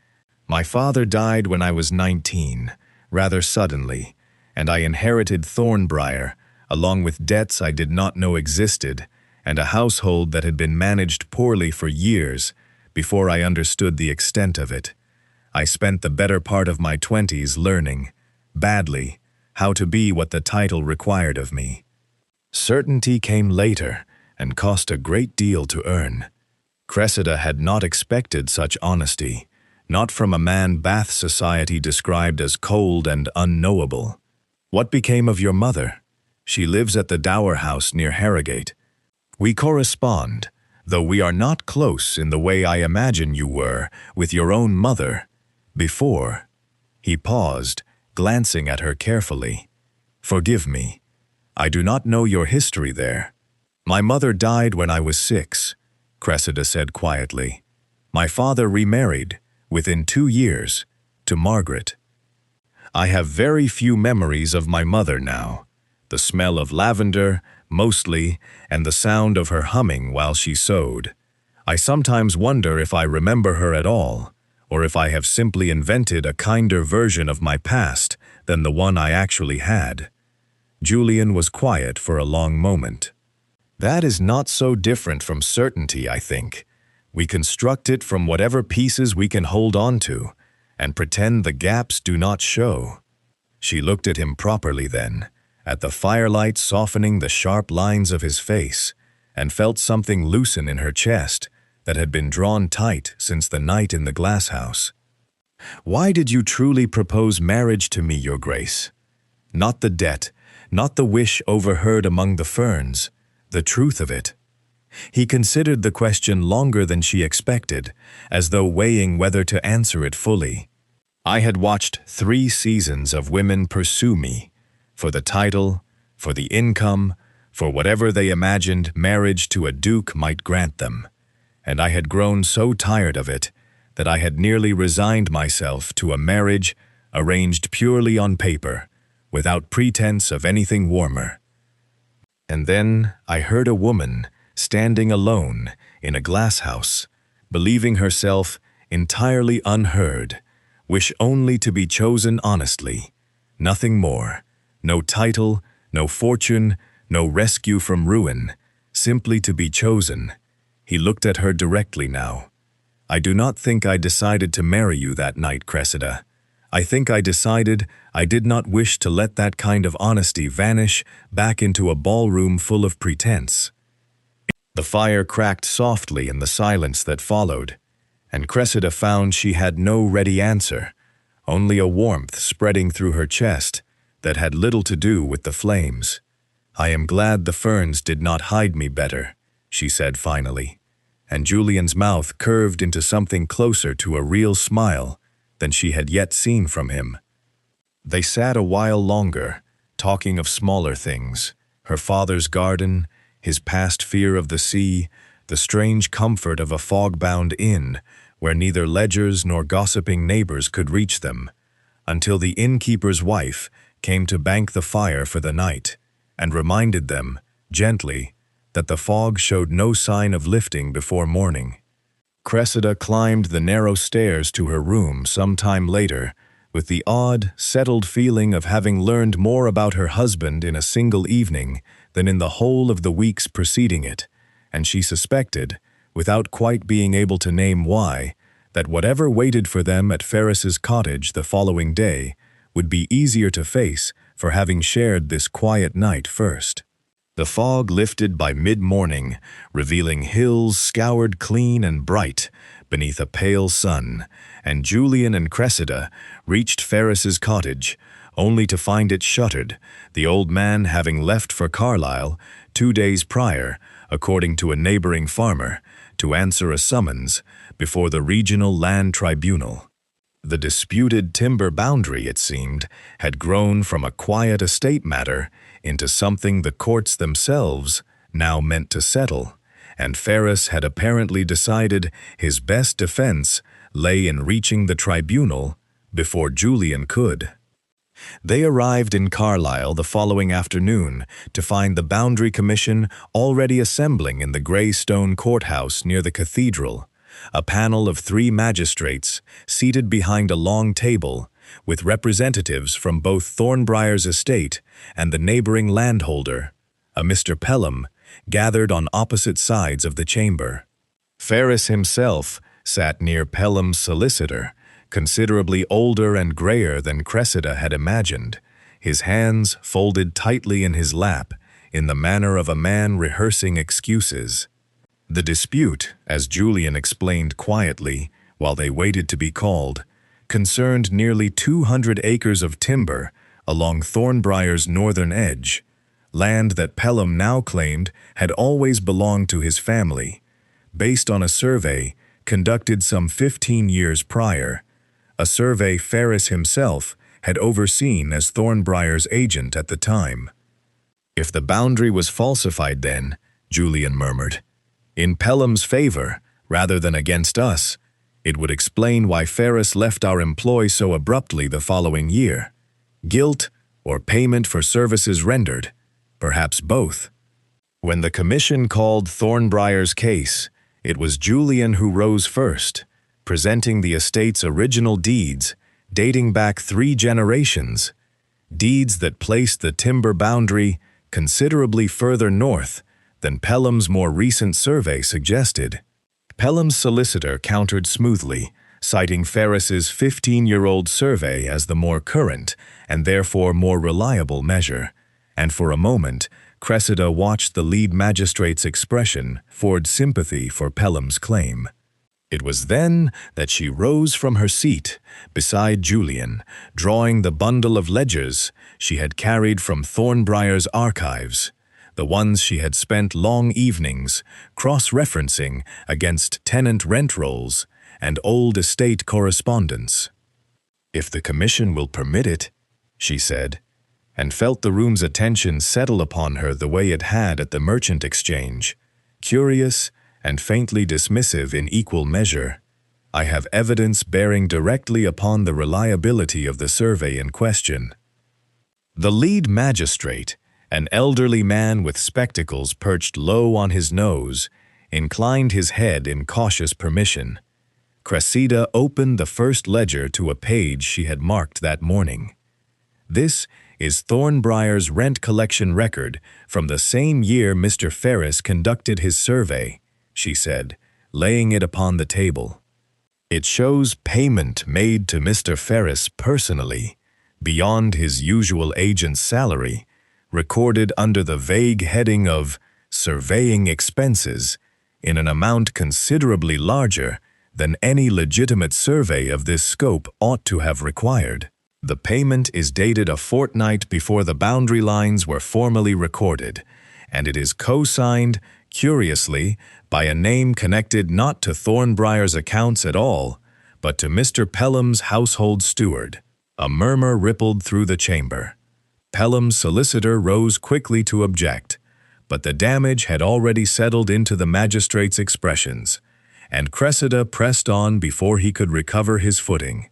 Speaker 1: "My father died when I was 19, rather suddenly, and I inherited Thornbriar, along with debts I did not know existed, and a household that had been managed poorly for years before I understood the extent of it. I spent the better part of my 20s learning, badly, how to be what the title required of me. Certainty came later and cost a great deal to earn." Cressida had not expected such honesty, not from a man Bath society described as cold and unknowable. "What became of your mother?" "She lives at the Dower House near Harrogate. We correspond, though we are not close in the way I imagine you were with your own mother. Before." He paused, glancing at her carefully. "Forgive me. I do not know your history there." "My mother died when I was 6, Cressida said quietly. "My father remarried, within 2 years, to Margaret. I have very few memories of my mother now. The smell of lavender, mostly, and the sound of her humming while she sewed. I sometimes wonder if I remember her at all, or if I have simply invented a kinder version of my past than the one I actually had." Julian was quiet for a long moment. "That is not so different from certainty, I think. We construct it from whatever pieces we can hold on to, and pretend the gaps do not show." She looked at him properly then, at the firelight softening the sharp lines of his face, and felt something loosen in her chest that had been drawn tight since the night in the Glasshouse. "Why did you truly propose marriage to me, Your Grace? Not the debt, not the wish overheard among the ferns, the truth of it." He considered the question longer than she expected, as though weighing whether to answer it fully. "I had watched 3 seasons of women pursue me, for the title, for the income, for whatever they imagined marriage to a duke might grant them, and I had grown so tired of it that I had nearly resigned myself to a marriage arranged purely on paper, without pretense of anything warmer. And then I heard a woman standing alone in a glasshouse, believing herself entirely unheard, wish only to be chosen honestly, nothing more. No title, no fortune, no rescue from ruin, simply to be chosen." He looked at her directly now. "I do not think I decided to marry you that night, Cressida. I think I decided I did not wish to let that kind of honesty vanish back into a ballroom full of pretense." The fire cracked softly in the silence that followed, and Cressida found she had no ready answer, only a warmth spreading through her chest that had little to do with the flames. "I am glad the ferns did not hide me better," she said finally, and Julian's mouth curved into something closer to a real smile than she had yet seen from him. They sat a while longer, talking of smaller things, her father's garden, his past fear of the sea, the strange comfort of a fog-bound inn where neither ledgers nor gossiping neighbors could reach them, until the innkeeper's wife came to bank the fire for the night, and reminded them, gently, that the fog showed no sign of lifting before morning. Cressida climbed the narrow stairs to her room some time later, with the odd, settled feeling of having learned more about her husband in a single evening than in the whole of the weeks preceding it, and she suspected, without quite being able to name why, that whatever waited for them at Ferris's cottage the following day would be easier to face for having shared this quiet night first. The fog lifted by mid-morning, revealing hills scoured clean and bright beneath a pale sun, and Julian and Cressida reached Ferris's cottage, only to find it shuttered, the old man having left for Carlisle 2 days prior, according to a neighboring farmer, to answer a summons before the regional land tribunal. The disputed timber boundary, it seemed, had grown from a quiet estate matter into something the courts themselves now meant to settle, and Ferris had apparently decided his best defense lay in reaching the tribunal before Julian could. They arrived in Carlisle the following afternoon to find the Boundary Commission already assembling in the gray stone courthouse near the cathedral, a panel of 3 magistrates seated behind a long table, with representatives from both Thornbriar's estate and the neighboring landholder, a Mr. Pelham, gathered on opposite sides of the chamber. Ferris himself sat near Pelham's solicitor, considerably older and grayer than Cressida had imagined, his hands folded tightly in his lap in the manner of a man rehearsing excuses. The dispute, as Julian explained quietly while they waited to be called, concerned nearly 200 acres of timber along Thornbriar's northern edge, land that Pelham now claimed had always belonged to his family, based on a survey conducted some 15 years prior, a survey Ferris himself had overseen as Thornbriar's agent at the time. If the boundary was falsified then, Julian murmured, in Pelham's favor rather than against us, it would explain why Ferris left our employ so abruptly the following year. Guilt or payment for services rendered, perhaps both. When the commission called Thornbriar's case, it was Julian who rose first, presenting the estate's original deeds dating back 3 generations, deeds that placed the timber boundary considerably further north than Pelham's more recent survey suggested. Pelham's solicitor countered smoothly, citing Ferris's 15-year-old survey as the more current and therefore more reliable measure, and for a moment Cressida watched the lead magistrate's expression forge sympathy for Pelham's claim. It was then that she rose from her seat beside Julian, drawing the bundle of ledgers she had carried from Thornbriar's archives, the ones she had spent long evenings cross-referencing against tenant rent rolls and old estate correspondence. "If the commission will permit it," she said, and felt the room's attention settle upon her the way it had at the merchant exchange, curious and faintly dismissive in equal measure. "I have evidence bearing directly upon the reliability of the survey in question." The lead magistrate, an elderly man with spectacles perched low on his nose, inclined his head in cautious permission. Cressida opened the first ledger to a page she had marked that morning. "This is Thornbriar's rent collection record from the same year Mr. Ferris conducted his survey," she said, laying it upon the table. "It shows payment made to Mr. Ferris personally, beyond his usual agent's salary, recorded under the vague heading of surveying expenses in an amount considerably larger than any legitimate survey of this scope ought to have required. The payment is dated a fortnight before the boundary lines were formally recorded, and it is co-signed, curiously, by a name connected not to Thornbriar's accounts at all, but to Mr. Pelham's household steward." A murmur rippled through the chamber. Pelham's solicitor rose quickly to object, but the damage had already settled into the magistrate's expressions, and Cressida pressed on before he could recover his footing.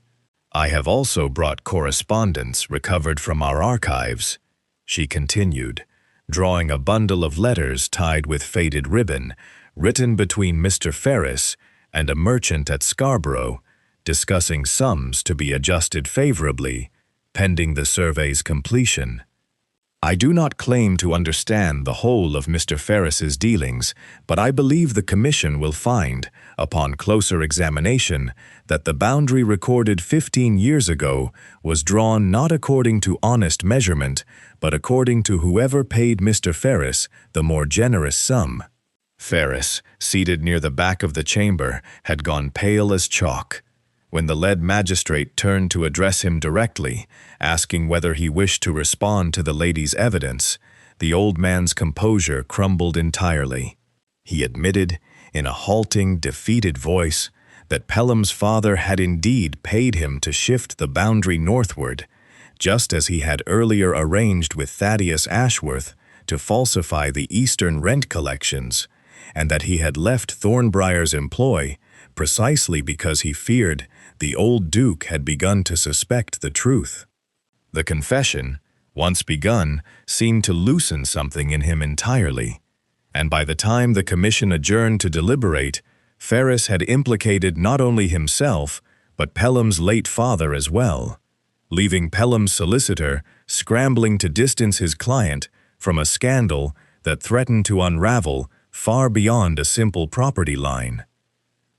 Speaker 1: "I have also brought correspondence recovered from our archives," she continued, drawing a bundle of letters tied with faded ribbon, written between Mr. Ferris and a merchant at Scarborough, discussing sums to be adjusted favorably, pending the survey's completion. I do not claim to understand the whole of Mr. Ferris's dealings, but I believe the Commission will find, upon closer examination, that the boundary recorded 15 years ago was drawn not according to honest measurement, but according to whoever paid Mr. Ferris the more generous sum. Ferris, seated near the back of the chamber, had gone pale as chalk. When the lead magistrate turned to address him directly, asking whether he wished to respond to the lady's evidence, the old man's composure crumbled entirely. He admitted, in a halting, defeated voice, that Pelham's father had indeed paid him to shift the boundary northward, just as he had earlier arranged with Thaddeus Ashworth to falsify the eastern rent collections, and that he had left Thornbrier's employ precisely because he feared the old Duke had begun to suspect the truth. The confession, once begun, seemed to loosen something in him entirely, and by the time the Commission adjourned to deliberate, Ferris had implicated not only himself, but Pelham's late father as well, leaving Pelham's solicitor scrambling to distance his client from a scandal that threatened to unravel far beyond a simple property line.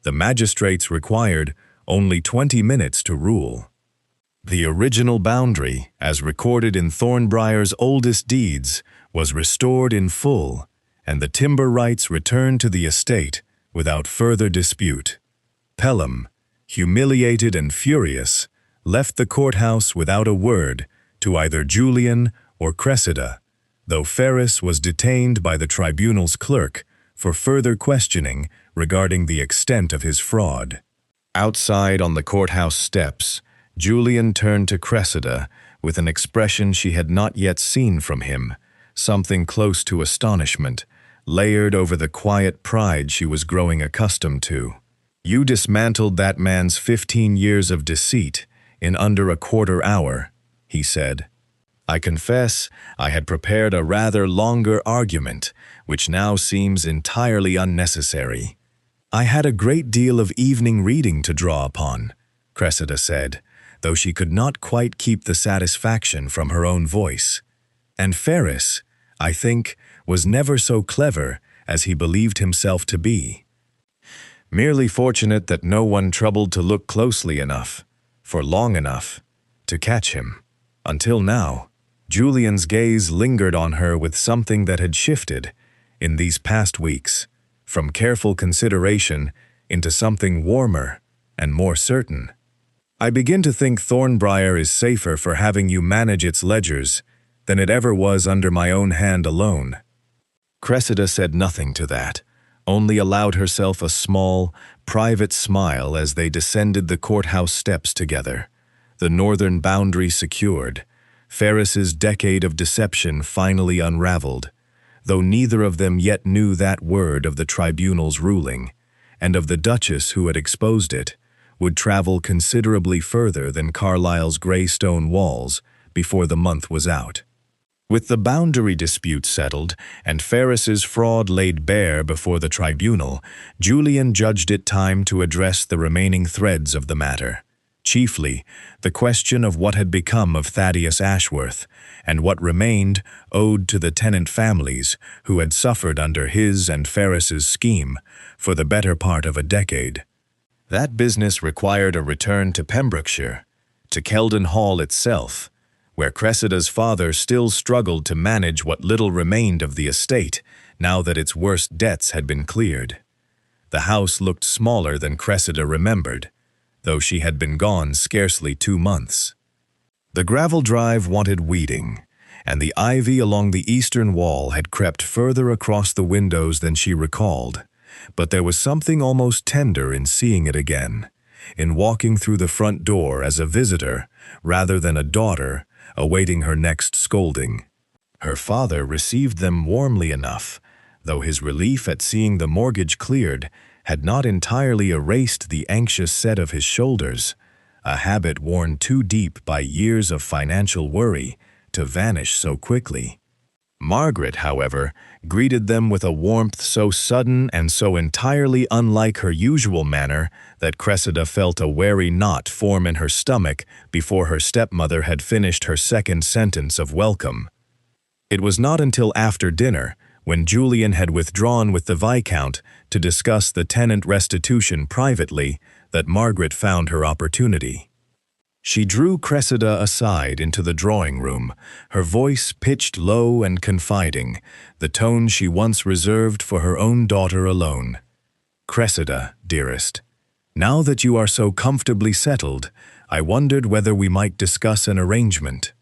Speaker 1: The magistrates required only 20 minutes to rule. The original boundary, as recorded in Thornbrier's oldest deeds, was restored in full, and the timber rights returned to the estate without further dispute. Pelham, humiliated and furious, left the courthouse without a word to either Julian or Cressida, though Ferris was detained by the tribunal's clerk for further questioning regarding the extent of his fraud. Outside on the courthouse steps, Julian turned to Cressida with an expression she had not yet seen from him, something close to astonishment, layered over the quiet pride she was growing accustomed to. "You dismantled that man's 15 years of deceit in under a quarter hour," he said. "I confess I had prepared a rather longer argument, which now seems entirely unnecessary." "I had a great deal of evening reading to draw upon," Cressida said, though she could not quite keep the satisfaction from her own voice. "And Ferris, I think, was never so clever as he believed himself to be. Merely fortunate that no one troubled to look closely enough, for long enough, to catch him. Until now, Julian's gaze lingered on her with something that had shifted, in these past weeks, from careful consideration into something warmer and more certain. "I begin to think Thornbriar is safer for having you manage its ledgers than it ever was under my own hand alone." Cressida said nothing to that, only allowed herself a small, private smile as they descended the courthouse steps together, the northern boundary secured, Ferris's decade of deception finally unraveled, though neither of them yet knew that word of the tribunal's ruling, and of the Duchess who had exposed it, would travel considerably further than Carlisle's gray stone walls before the month was out. With the boundary dispute settled and Ferris's fraud laid bare before the tribunal, Julian judged it time to address the remaining threads of the matter. Chiefly, the question of what had become of Thaddeus Ashworth, and what remained owed to the tenant families who had suffered under his and Ferris's scheme for the better part of a decade. That business required a return to Pembrokeshire, to Keldon Hall itself, where Cressida's father still struggled to manage what little remained of the estate now that its worst debts had been cleared. The house looked smaller than Cressida remembered, though she had been gone scarcely 2 months. The gravel drive wanted weeding, and the ivy along the eastern wall had crept further across the windows than she recalled, but there was something almost tender in seeing it again, in walking through the front door as a visitor rather than a daughter awaiting her next scolding. Her father received them warmly enough, though his relief at seeing the mortgage cleared had not entirely erased the anxious set of his shoulders, a habit worn too deep by years of financial worry to vanish so quickly. Margaret, however, greeted them with a warmth so sudden and so entirely unlike her usual manner that Cressida felt a wary knot form in her stomach before her stepmother had finished her second sentence of welcome. It was not until after dinner, when Julian had withdrawn with the Viscount to discuss the tenant restitution privately, that Margaret found her opportunity. She drew Cressida aside into the drawing-room, her voice pitched low and confiding, the tone she once reserved for her own daughter alone. "Cressida, dearest, now that you are so comfortably settled, I wondered whether we might discuss an arrangement."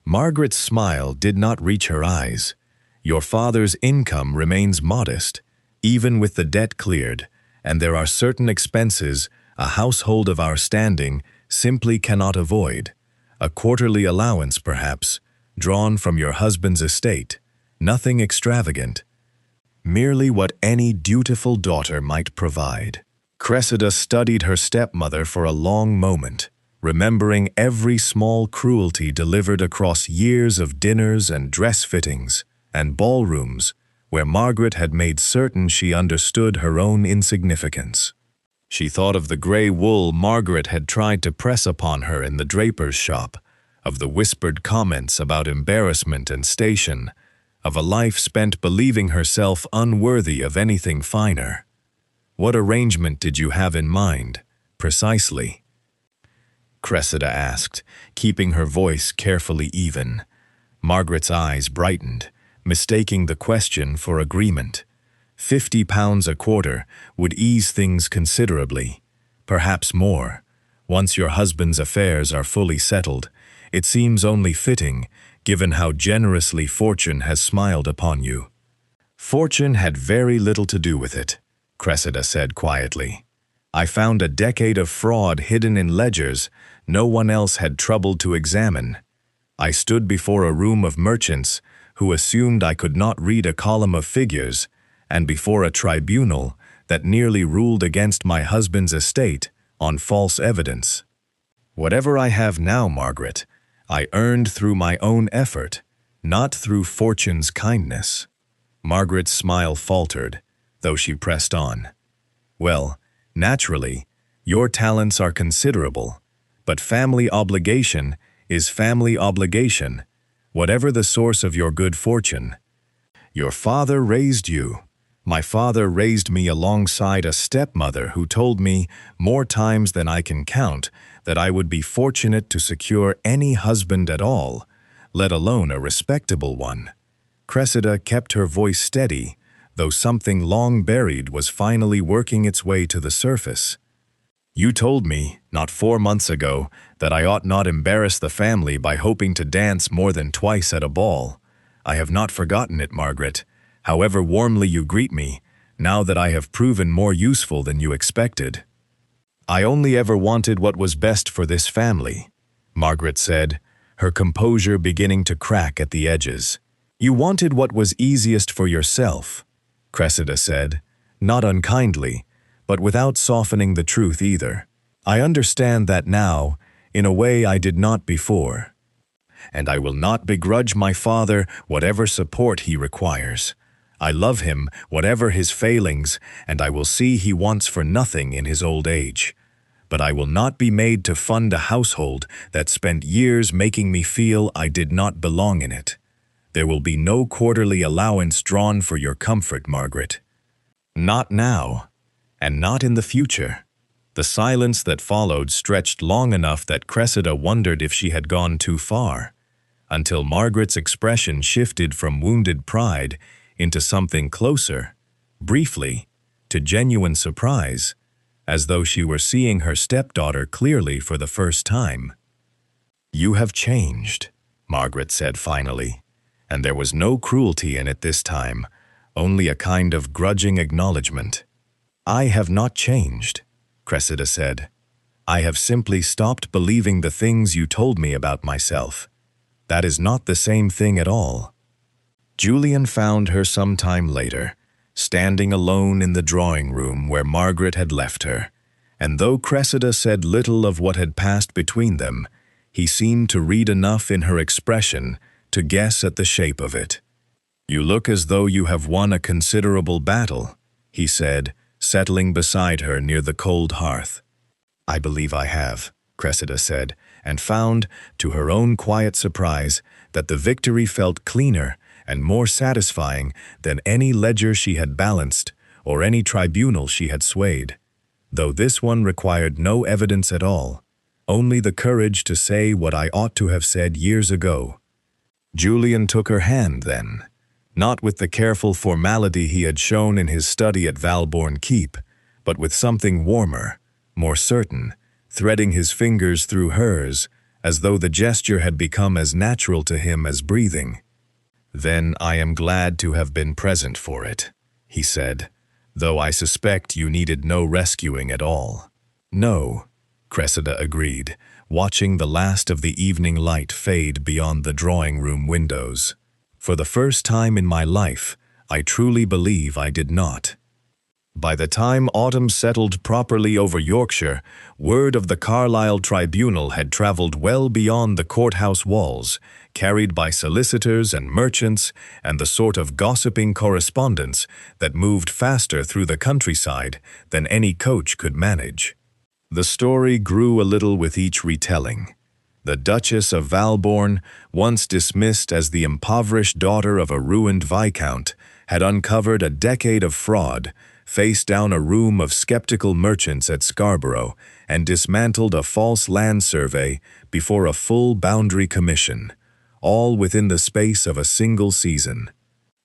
Speaker 1: Margaret's smile did not reach her eyes. "Your father's income remains modest, even with the debt cleared, and there are certain expenses a household of our standing simply cannot avoid. A quarterly allowance, perhaps, drawn from your husband's estate, nothing extravagant, merely what any dutiful daughter might provide." Cressida studied her stepmother for a long moment, remembering every small cruelty delivered across years of dinners and dress fittings and ballrooms where Margaret had made certain she understood her own insignificance. She thought of the gray wool Margaret had tried to press upon her in the draper's shop, of the whispered comments about embarrassment and station, of a life spent believing herself unworthy of anything finer. "What arrangement did you have in mind, precisely?" Cressida asked, keeping her voice carefully even. Margaret's eyes brightened, mistaking the question for agreement. £50 a quarter would ease things considerably, perhaps more. Once your husband's affairs are fully settled, it seems only fitting, given how generously fortune has smiled upon you. "Fortune had very little to do with it," Cressida said quietly. "I found a decade of fraud hidden in ledgers no one else had troubled to examine. I stood before a room of merchants who assumed I could not read a column of figures, and before a tribunal that nearly ruled against my husband's estate on false evidence. Whatever I have now, Margaret, I earned through my own effort, not through fortune's kindness." Margaret's smile faltered, though she pressed on. "Well, naturally, your talents are considerable, but family obligation is family obligation, whatever the source of your good fortune. Your father raised you. My father raised me alongside a stepmother who told me, more times than I can count, that I would be fortunate to secure any husband at all, let alone a respectable one." Cressida kept her voice steady, though something long buried was finally working its way to the surface. "You told me, not 4 months ago, that I ought not embarrass the family by hoping to dance more than twice at a ball. I have not forgotten it, Margaret, however warmly you greet me, now that I have proven more useful than you expected." "I only ever wanted what was best for this family," Margaret said, her composure beginning to crack at the edges. "You wanted what was easiest for yourself," Cressida said, not unkindly, but without softening the truth either. "I understand that now, in a way I did not before. And I will not begrudge my father whatever support he requires. I love him, whatever his failings, and I will see he wants for nothing in his old age. But I will not be made to fund a household that spent years making me feel I did not belong in it. There will be no quarterly allowance drawn for your comfort, Margaret. Not now, and not in the future." The silence that followed stretched long enough that Cressida wondered if she had gone too far, until Margaret's expression shifted from wounded pride into something closer, briefly, to genuine surprise, as though she were seeing her stepdaughter clearly for the first time. "You have changed," Margaret said finally, and there was no cruelty in it this time, only a kind of grudging acknowledgement. "I have not changed," Cressida said. "I have simply stopped believing the things you told me about myself. That is not the same thing at all." Julian found her some time later, standing alone in the drawing-room where Margaret had left her, and though Cressida said little of what had passed between them, he seemed to read enough in her expression to guess at the shape of it. "You look as though you have won a considerable battle," he said, settling beside her near the cold hearth. "I believe I have," Cressida said, and found, to her own quiet surprise, that the victory felt cleaner and more satisfying than any ledger she had balanced or any tribunal she had swayed, though this one required no evidence at all, only the courage to say what I ought to have said years ago. Julian took her hand then, not with the careful formality he had shown in his study at Valborn Keep, but with something warmer, more certain, threading his fingers through hers, as though the gesture had become as natural to him as breathing. "Then I am glad to have been present for it," he said, "though I suspect you needed no rescuing at all." "No," Cressida agreed, watching the last of the evening light fade beyond the drawing-room windows. "For the first time in my life, I truly believe I did not." By the time autumn settled properly over Yorkshire, word of the Carlisle Tribunal had traveled well beyond the courthouse walls, carried by solicitors and merchants and the sort of gossiping correspondence that moved faster through the countryside than any coach could manage. The story grew a little with each retelling. The Duchess of Valborn, once dismissed as the impoverished daughter of a ruined viscount, had uncovered a decade of fraud, faced down a room of skeptical merchants at Scarborough, and dismantled a false land survey before a full boundary commission, all within the space of a single season.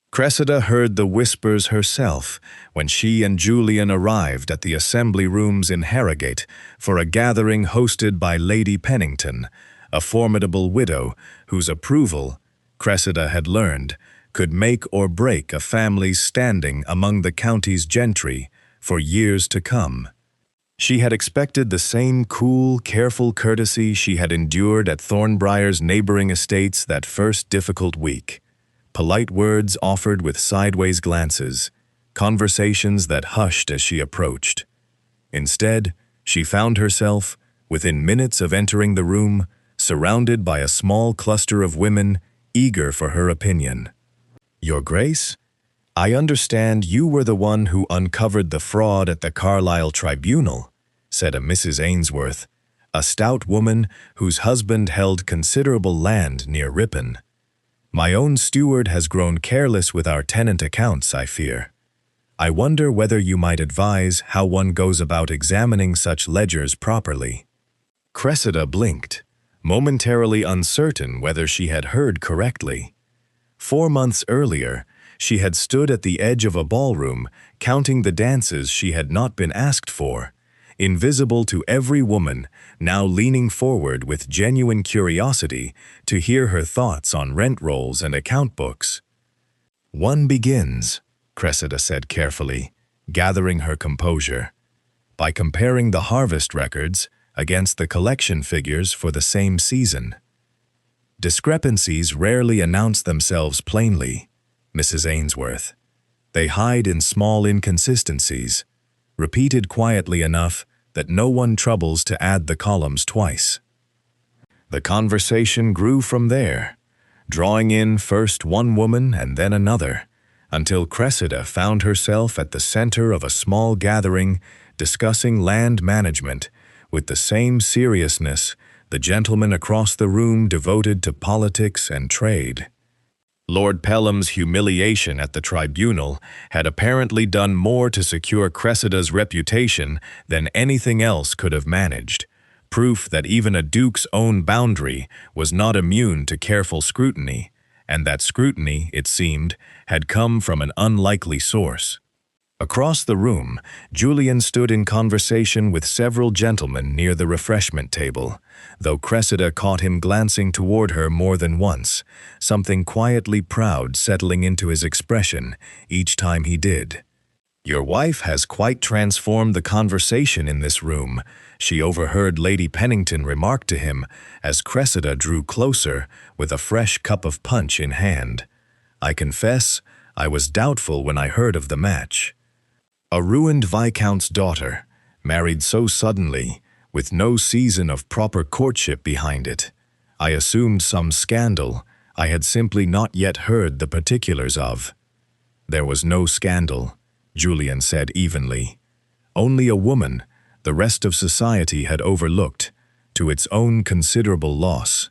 Speaker 1: Cressida heard the whispers herself when she and Julian arrived at the assembly rooms in Harrogate for a gathering hosted by Lady Pennington, a formidable widow whose approval, Cressida had learned, could make or break a family's standing among the county's gentry for years to come. She had expected the same cool, careful courtesy she had endured at Thornbriar's neighboring estates that first difficult week. Polite words offered with sideways glances, conversations that hushed as she approached. Instead, she found herself, within minutes of entering the room, surrounded by a small cluster of women eager for her opinion. "Your Grace, I understand you were the one who uncovered the fraud at the Carlisle Tribunal," said a Mrs. Ainsworth, a stout woman whose husband held considerable land near Ripon. "My own steward has grown careless with our tenant accounts, I fear. I wonder whether you might advise how one goes about examining such ledgers properly." Cressida blinked, momentarily uncertain whether she had heard correctly. 4 months earlier, she had stood at the edge of a ballroom, counting the dances she had not been asked for, invisible to every woman, now leaning forward with genuine curiosity to hear her thoughts on rent rolls and account books. "One begins," Cressida said carefully, gathering her composure, "by comparing the harvest records against the collection figures for the same season. Discrepancies rarely announce themselves plainly, Mrs. Ainsworth. They hide in small inconsistencies, repeated quietly enough that no one troubles to add the columns twice." The conversation grew from there, drawing in first one woman and then another, until Cressida found herself at the center of a small gathering discussing land management with the same seriousness the gentleman across the room devoted to politics and trade. Lord Pelham's humiliation at the tribunal had apparently done more to secure Cressida's reputation than anything else could have managed, proof that even a duke's own boundary was not immune to careful scrutiny, and that scrutiny, it seemed, had come from an unlikely source. Across the room, Julian stood in conversation with several gentlemen near the refreshment table, though Cressida caught him glancing toward her more than once, something quietly proud settling into his expression each time he did. "Your wife has quite transformed the conversation in this room," she overheard Lady Pennington remark to him as Cressida drew closer with a fresh cup of punch in hand. "I confess, I was doubtful when I heard of the match. A ruined viscount's daughter, married so suddenly, with no season of proper courtship behind it. I assumed some scandal, I had simply not yet heard the particulars of. There was no scandal, Julian said evenly. Only a woman the rest of society had overlooked, to its own considerable loss.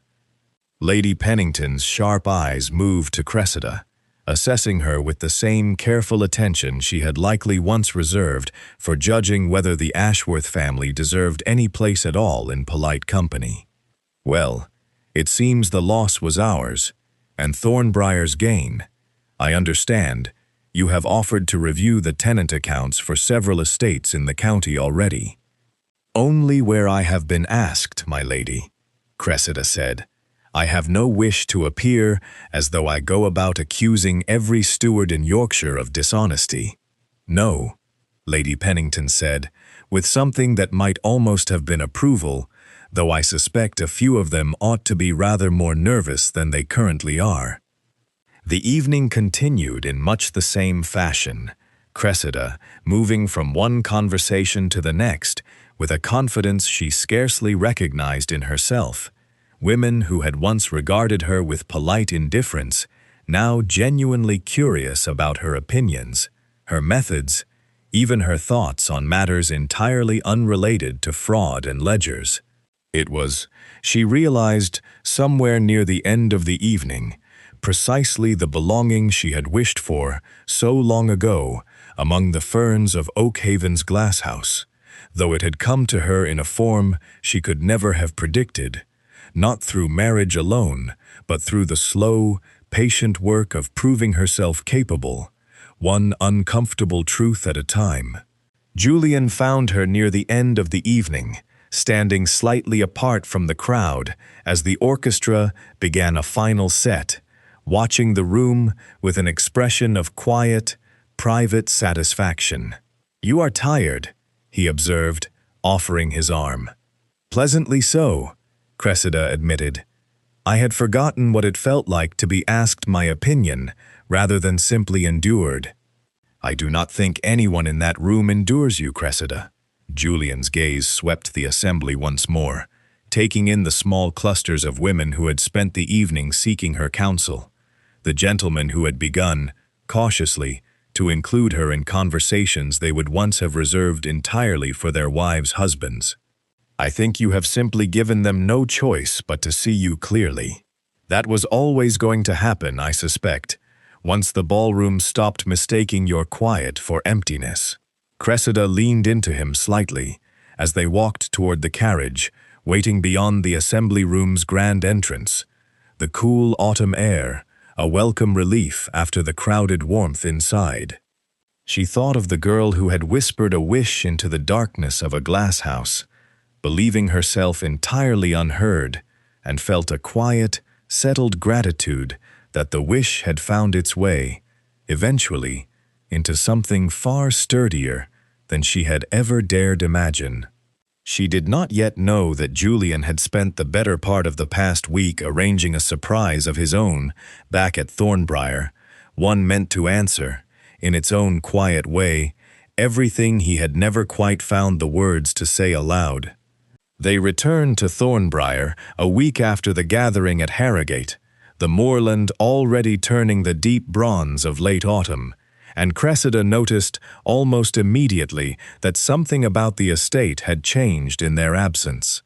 Speaker 1: Lady Pennington's sharp eyes moved to Cressida, assessing her with the same careful attention she had likely once reserved for judging whether the Ashworth family deserved any place at all in polite company. Well, it seems the loss was ours, and Thornbriar's gain. I understand. You have offered to review the tenant accounts for several estates in the county already. Only where I have been asked, my lady, Cressida said. I have no wish to appear as though I go about accusing every steward in Yorkshire of dishonesty. No, Lady Pennington said, with something that might almost have been approval, though I suspect a few of them ought to be rather more nervous than they currently are. The evening continued in much the same fashion, Cressida moving from one conversation to the next with a confidence she scarcely recognized in herself. Women who had once regarded her with polite indifference, now genuinely curious about her opinions, her methods, even her thoughts on matters entirely unrelated to fraud and ledgers. It was, she realized, somewhere near the end of the evening, precisely the belonging she had wished for so long ago among the ferns of Oakhaven's Glasshouse, though it had come to her in a form she could never have predicted, not through marriage alone, but through the slow, patient work of proving herself capable, one uncomfortable truth at a time. Julian found her near the end of the evening, standing slightly apart from the crowd as the orchestra began a final set, watching the room with an expression of quiet, private satisfaction. "You are tired," he observed, offering his arm. "Pleasantly so," Cressida admitted. "I had forgotten what it felt like to be asked my opinion rather than simply endured." "I do not think anyone in that room endures you, Cressida." Julian's gaze swept the assembly once more, taking in the small clusters of women who had spent the evening seeking her counsel, the gentlemen who had begun, cautiously, to include her in conversations they would once have reserved entirely for their wives' husbands. "I think you have simply given them no choice but to see you clearly. That was always going to happen, I suspect, once the ballroom stopped mistaking your quiet for emptiness." Cressida leaned into him slightly as they walked toward the carriage, waiting beyond the assembly room's grand entrance. The cool autumn air, a welcome relief after the crowded warmth inside. She thought of the girl who had whispered a wish into the darkness of a glass house, believing herself entirely unheard, and felt a quiet, settled gratitude that the wish had found its way, eventually, into something far sturdier than she had ever dared imagine. She did not yet know that Julian had spent the better part of the past week arranging a surprise of his own back at Thornbriar, one meant to answer, in its own quiet way, everything he had never quite found the words to say aloud. They returned to Thornbriar a week after the gathering at Harrogate, the moorland already turning the deep bronze of late autumn, and Cressida noticed almost immediately that something about the estate had changed in their absence.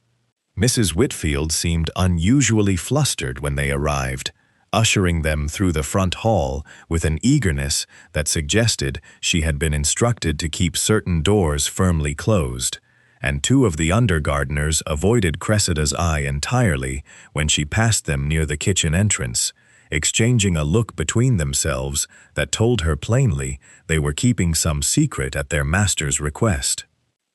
Speaker 1: Mrs. Whitfield seemed unusually flustered when they arrived, ushering them through the front hall with an eagerness that suggested she had been instructed to keep certain doors firmly closed, and two of the under-gardeners avoided Cressida's eye entirely when she passed them near the kitchen entrance, exchanging a look between themselves that told her plainly they were keeping some secret at their master's request.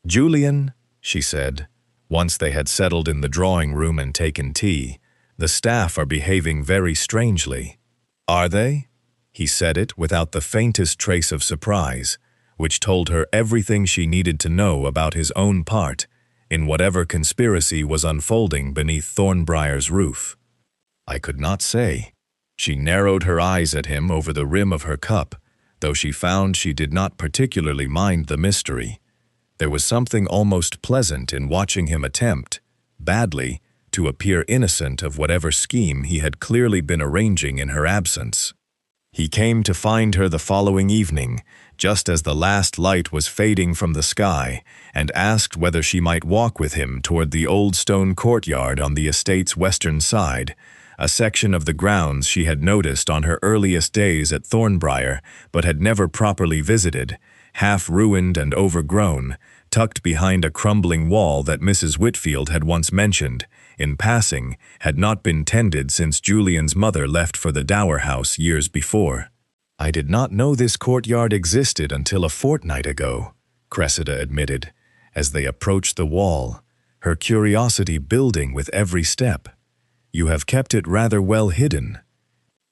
Speaker 1: "Julian," she said, once they had settled in the drawing-room and taken tea, "the staff are behaving very strangely." "Are they?" He said it without the faintest trace of surprise, which told her everything she needed to know about his own part in whatever conspiracy was unfolding beneath Thornbriar's roof. "I could not say." She narrowed her eyes at him over the rim of her cup, though she found she did not particularly mind the mystery. There was something almost pleasant in watching him attempt, badly, to appear innocent of whatever scheme he had clearly been arranging in her absence. He came to find her the following evening, just as the last light was fading from the sky, and asked whether she might walk with him toward the old stone courtyard on the estate's western side, a section of the grounds she had noticed on her earliest days at Thornbriar, but had never properly visited, half ruined and overgrown, tucked behind a crumbling wall that Mrs. Whitfield had once mentioned, in passing, had not been tended since Julian's mother left for the dower house years before. "I did not know this courtyard existed until a fortnight ago," Cressida admitted, as they approached the wall, her curiosity building with every step. "You have kept it rather well hidden."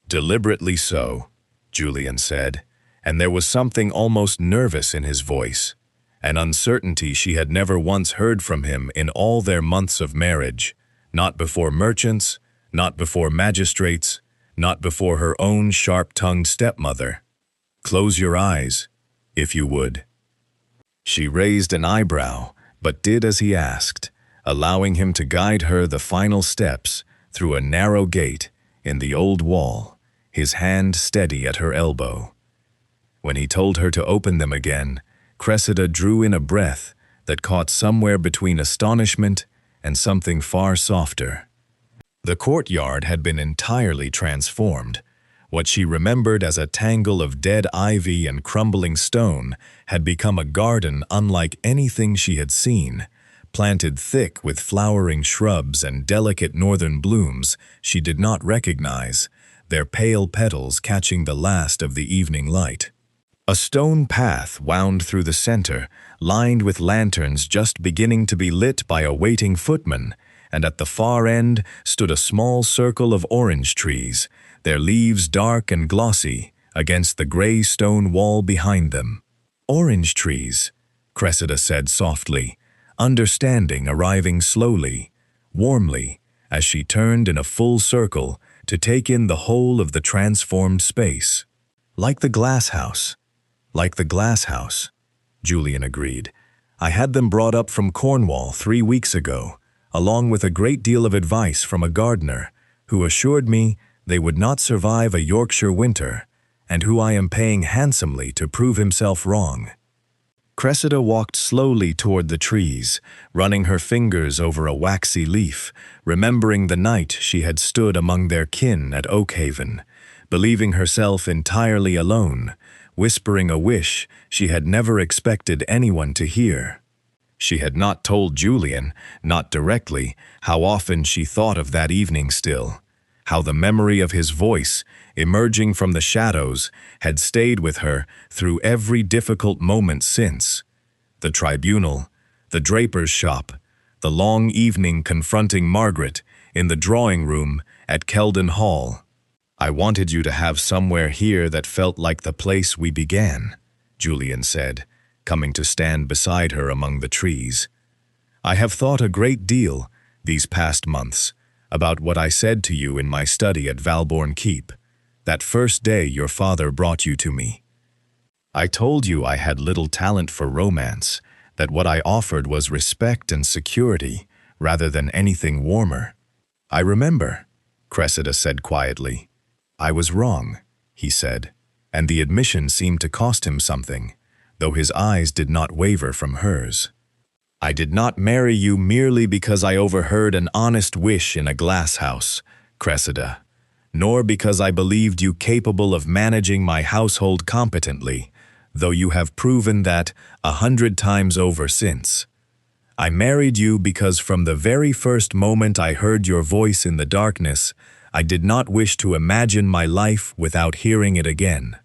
Speaker 1: "Deliberately so," Julian said, and there was something almost nervous in his voice, an uncertainty she had never once heard from him in all their months of marriage, not before merchants, not before magistrates, not before her own sharp-tongued stepmother. "Close your eyes, if you would." She raised an eyebrow, but did as he asked, allowing him to guide her the final steps through a narrow gate in the old wall, his hand steady at her elbow. When he told her to open them again, Cressida drew in a breath that caught somewhere between astonishment and something far softer. The courtyard had been entirely transformed. What she remembered as a tangle of dead ivy and crumbling stone had become a garden unlike anything she had seen, planted thick with flowering shrubs and delicate northern blooms she did not recognize, their pale petals catching the last of the evening light. A stone path wound through the center, lined with lanterns just beginning to be lit by a waiting footman, and at the far end stood a small circle of orange trees, their leaves dark and glossy against the gray stone wall behind them. "Orange trees," Cressida said softly, understanding arriving slowly, warmly, as she turned in a full circle to take in the whole of the transformed space. "Like the Glasshouse." "Like the Glasshouse," Julian agreed. "I had them brought up from Cornwall 3 weeks ago, along with a great deal of advice from a gardener, who assured me they would not survive a Yorkshire winter, and who I am paying handsomely to prove himself wrong." Cressida walked slowly toward the trees, running her fingers over a waxy leaf, remembering the night she had stood among their kin at Oakhaven, believing herself entirely alone, whispering a wish she had never expected anyone to hear. She had not told Julian, not directly, how often she thought of that evening still, how the memory of his voice, emerging from the shadows, had stayed with her through every difficult moment since. The tribunal, the draper's shop, the long evening confronting Margaret in the drawing room at Keldon Hall. "I wanted you to have somewhere here that felt like the place we began," Julian said, coming to stand beside her among the trees. "I have thought a great deal, these past months, about what I said to you in my study at Valborn Keep, that first day your father brought you to me. I told you I had little talent for romance, that what I offered was respect and security, rather than anything warmer." "I remember," Cressida said quietly. "I was wrong," he said, and the admission seemed to cost him something, though his eyes did not waver from hers. "I did not marry you merely because I overheard an honest wish in a glass house, Cressida, nor because I believed you capable of managing my household competently, though you have proven that 100 times over since. I married you because from the very first moment I heard your voice in the darkness, I did not wish to imagine my life without hearing it again.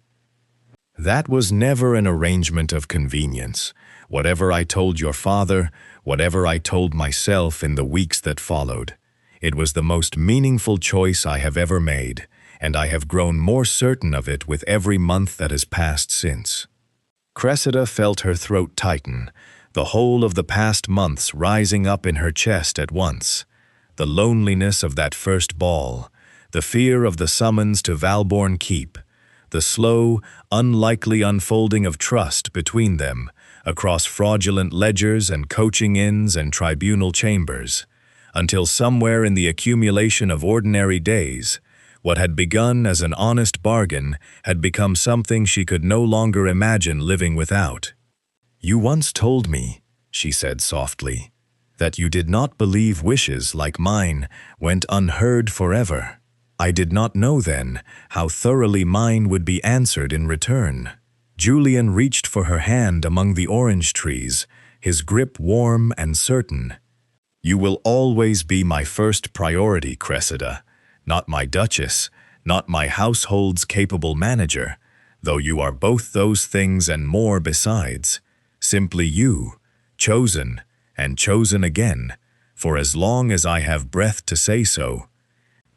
Speaker 1: That was never an arrangement of convenience. Whatever I told your father, whatever I told myself in the weeks that followed, it was the most meaningful choice I have ever made, and I have grown more certain of it with every month that has passed since." Cressida felt her throat tighten, the whole of the past months rising up in her chest at once. The loneliness of that first ball, the fear of the summons to Valborn Keep, the slow, unlikely unfolding of trust between them across fraudulent ledgers and coaching inns and tribunal chambers, until somewhere in the accumulation of ordinary days, what had begun as an honest bargain had become something she could no longer imagine living without. "You once told me," she said softly, "that you did not believe wishes like mine went unheard forever. I did not know then how thoroughly mine would be answered in return." Julian reached for her hand among the orange trees, his grip warm and certain. "You will always be my first priority, Cressida, not my duchess, not my household's capable manager, though you are both those things and more besides. Simply you, chosen and chosen again, for as long as I have breath to say so."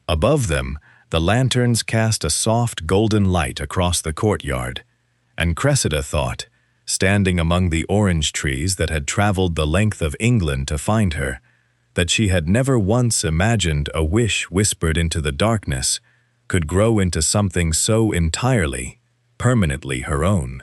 Speaker 1: Above them, the lanterns cast a soft golden light across the courtyard, and Cressida thought, standing among the orange trees that had traveled the length of England to find her, that she had never once imagined a wish whispered into the darkness could grow into something so entirely, permanently her own.